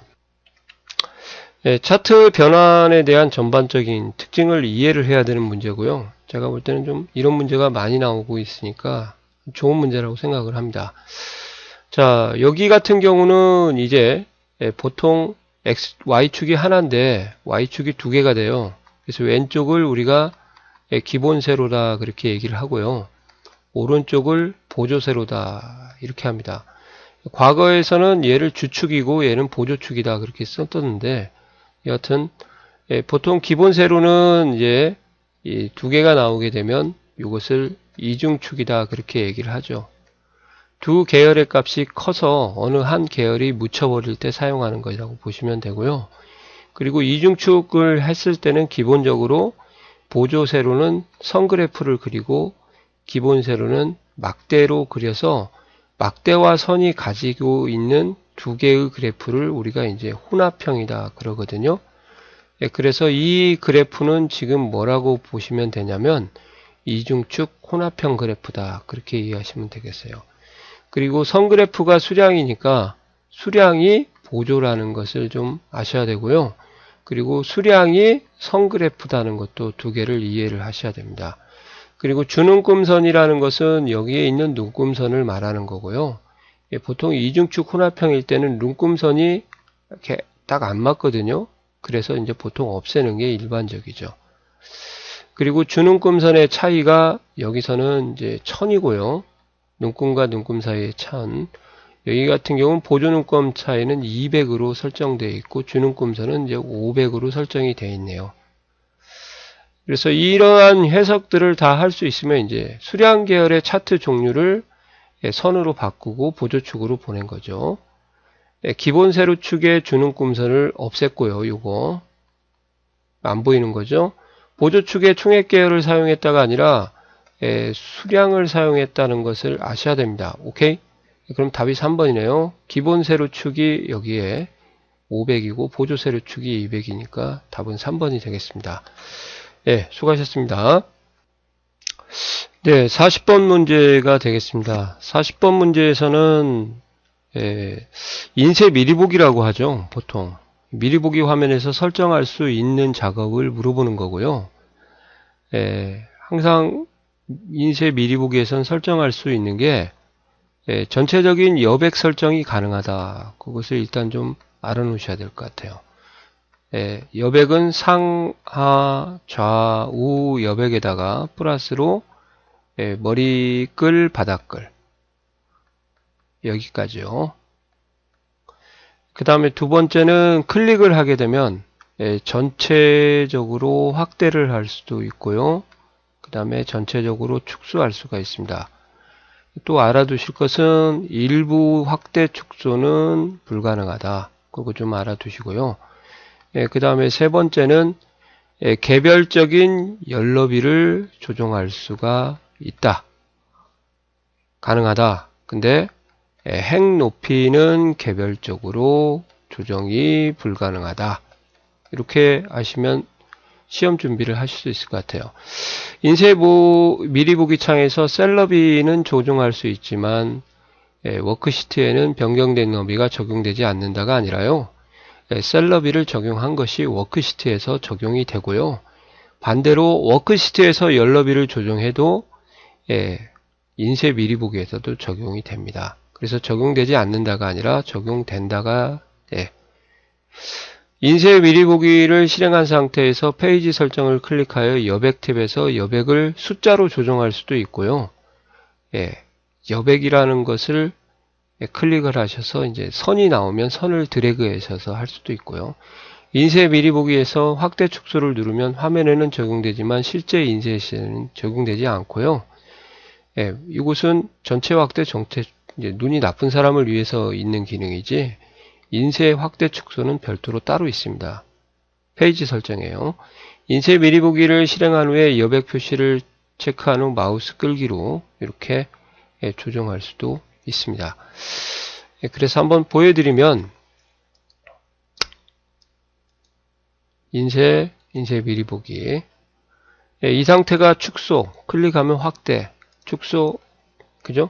차트 변환에 대한 전반적인 특징을 이해를 해야 되는 문제고요. 제가 볼 때는 좀 이런 문제가 많이 나오고 있으니까 좋은 문제라고 생각을 합니다. 자, 여기 같은 경우는 이제 보통 Y축이 하나인데 Y축이 두 개가 돼요. 그래서 왼쪽을 우리가 기본 세로다 그렇게 얘기를 하고요. 오른쪽을 보조 세로다 이렇게 합니다. 과거에서는 얘를 주축이고 얘는 보조축이다 그렇게 썼었는데 여하튼 보통 기본 세로는 이제 이 두 개가 나오게 되면 이것을 이중축이다 그렇게 얘기를 하죠. 두 계열의 값이 커서 어느 한 계열이 묻혀버릴 때 사용하는 것이라고 보시면 되고요. 그리고 이중축을 했을 때는 기본적으로 보조 세로는 선그래프를 그리고 기본 세로는 막대로 그려서 막대와 선이 가지고 있는 두 개의 그래프를 우리가 이제 혼합형이다 그러거든요. 그래서 이 그래프는 지금 뭐라고 보시면 되냐면 이중축 혼합형 그래프다 그렇게 이해하시면 되겠어요. 그리고 선그래프가 수량이니까 수량이 보조라는 것을 좀 아셔야 되고요. 그리고 수량이 선그래프다는 것도 두 개를 이해를 하셔야 됩니다. 그리고 주눈금선이라는 것은 여기에 있는 눈금선을 말하는 거고요. 보통 이중축 혼합형일 때는 눈금선이 이렇게 딱 안 맞거든요. 그래서 이제 보통 없애는 게 일반적이죠. 그리고 주눈금선의 차이가 여기서는 이제 1000이고요. 눈금과 눈금 사이의 1000. 여기 같은 경우는 보조눈금 차이는 200으로 설정되어 있고 주눈금선은 이제 500으로 설정이 되어 있네요. 그래서 이러한 해석들을 다 할 수 있으면 이제 수량 계열의 차트 종류를 선으로 바꾸고 보조축으로 보낸 거죠. 기본 세로축의 주눈금선을 없앴고요. 요거 안 보이는 거죠. 보조축의 총액 계열을 사용했다가 아니라 수량을 사용했다는 것을 아셔야 됩니다. 오케이? 그럼 답이 3번이네요. 기본 세로축이 여기에 500이고 보조세로축이 200이니까 답은 3번이 되겠습니다. 예, 수고하셨습니다. 네, 40번 문제가 되겠습니다. 40번 문제에서는 인쇄 미리보기라고 하죠. 보통 미리보기 화면에서 설정할 수 있는 작업을 물어보는 거고요. 항상 인쇄 미리보기에선 설정할 수 있는 게 전체적인 여백 설정이 가능하다. 그것을 일단 좀 알아놓으셔야 될 것 같아요. 여백은 상하 좌우 여백에다가 플러스로 머리끌 바닥끌 여기까지요. 그 다음에 두 번째는 클릭을 하게 되면 전체적으로 확대를 할 수도 있고요. 그 다음에 전체적으로 축소할 수가 있습니다. 또 알아두실 것은 일부 확대 축소는 불가능하다. 그거 좀 알아두시고요. 그 다음에 세 번째는 개별적인 열너비를 조정할 수가 있다. 가능하다. 근데 행 높이는 개별적으로 조정이 불가능하다. 이렇게 하시면 시험 준비를 하실 수 있을 것 같아요. 인쇄 미리보기 창에서 셀러비는 조정할 수 있지만 워크시트에는 변경된 너비가 적용되지 않는다가 아니라요. 셀러비를 적용한 것이 워크시트에서 적용이 되고요. 반대로 워크시트에서 열너비를 조정해도 인쇄 미리보기에서도 적용이 됩니다. 그래서 적용되지 않는다가 아니라 적용된다가 인쇄 미리보기를 실행한 상태에서 페이지 설정을 클릭하여 여백 탭에서 여백을 숫자로 조정할 수도 있고요. 여백이라는 것을 클릭을 하셔서 이제 선이 나오면 선을 드래그하셔서 할 수도 있고요. 인쇄 미리보기에서 확대 축소를 누르면 화면에는 적용되지만 실제 인쇄 시에는 적용되지 않고요. 이곳은 전체 확대 이제 눈이 나쁜 사람을 위해서 있는 기능이지 인쇄 확대 축소는 별도로 따로 있습니다. 페이지 설정이에요. 인쇄 미리보기를 실행한 후에 여백 표시를 체크한 후 마우스 끌기로 이렇게 조정할 수도 있습니다. 그래서 한번 보여드리면 인쇄 미리보기 이 상태가 축소 클릭하면 확대 축소 그죠?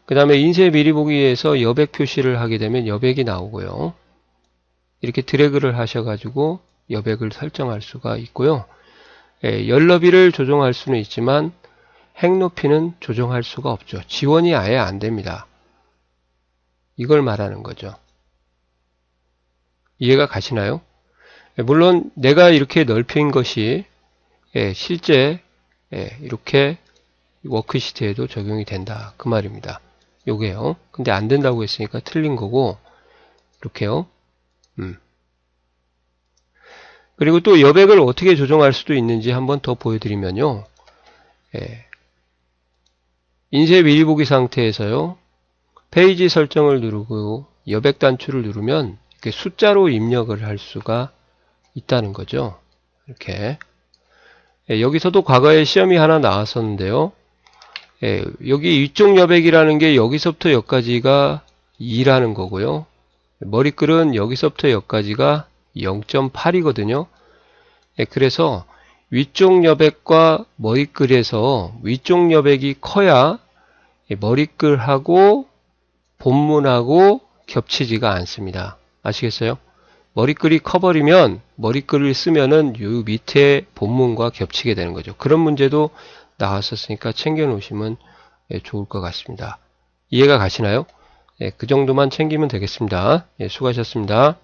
그 다음에 인쇄 미리보기에서 여백 표시를 하게 되면 여백이 나오고요. 이렇게 드래그를 하셔가지고 여백을 설정할 수가 있고요. 열너비를 조정할 수는 있지만 행 높이는 조정할 수가 없죠. 지원이 아예 안 됩니다. 이걸 말하는 거죠. 이해가 가시나요? 물론 내가 이렇게 넓힌 것이 실제 이렇게 워크시트에도 적용이 된다. 그 말입니다. 요게요. 근데 안 된다고 했으니까 틀린 거고 이렇게요. 그리고 또 여백을 어떻게 조정할 수도 있는지 한번 더 보여드리면요. 인쇄 미리보기 상태에서요. 페이지 설정을 누르고 여백 단추를 누르면 이렇게 숫자로 입력을 할 수가 있다는 거죠. 이렇게 여기서도 과거에 시험이 하나 나왔었는데요. 여기 위쪽 여백이라는 게 여기서부터 여기까지가 2라는 거고요. 머리글은 여기서부터 여기까지가 0.8이거든요. 그래서 위쪽 여백과 머리글에서 위쪽 여백이 커야 머리글하고 본문하고 겹치지가 않습니다. 아시겠어요? 머리글이 커버리면 머리글을 쓰면은 요 밑에 본문과 겹치게 되는 거죠. 그런 문제도 나왔었으니까 챙겨 놓으시면 좋을 것 같습니다. 이해가 가시나요? 그 정도만 챙기면 되겠습니다. 수고하셨습니다.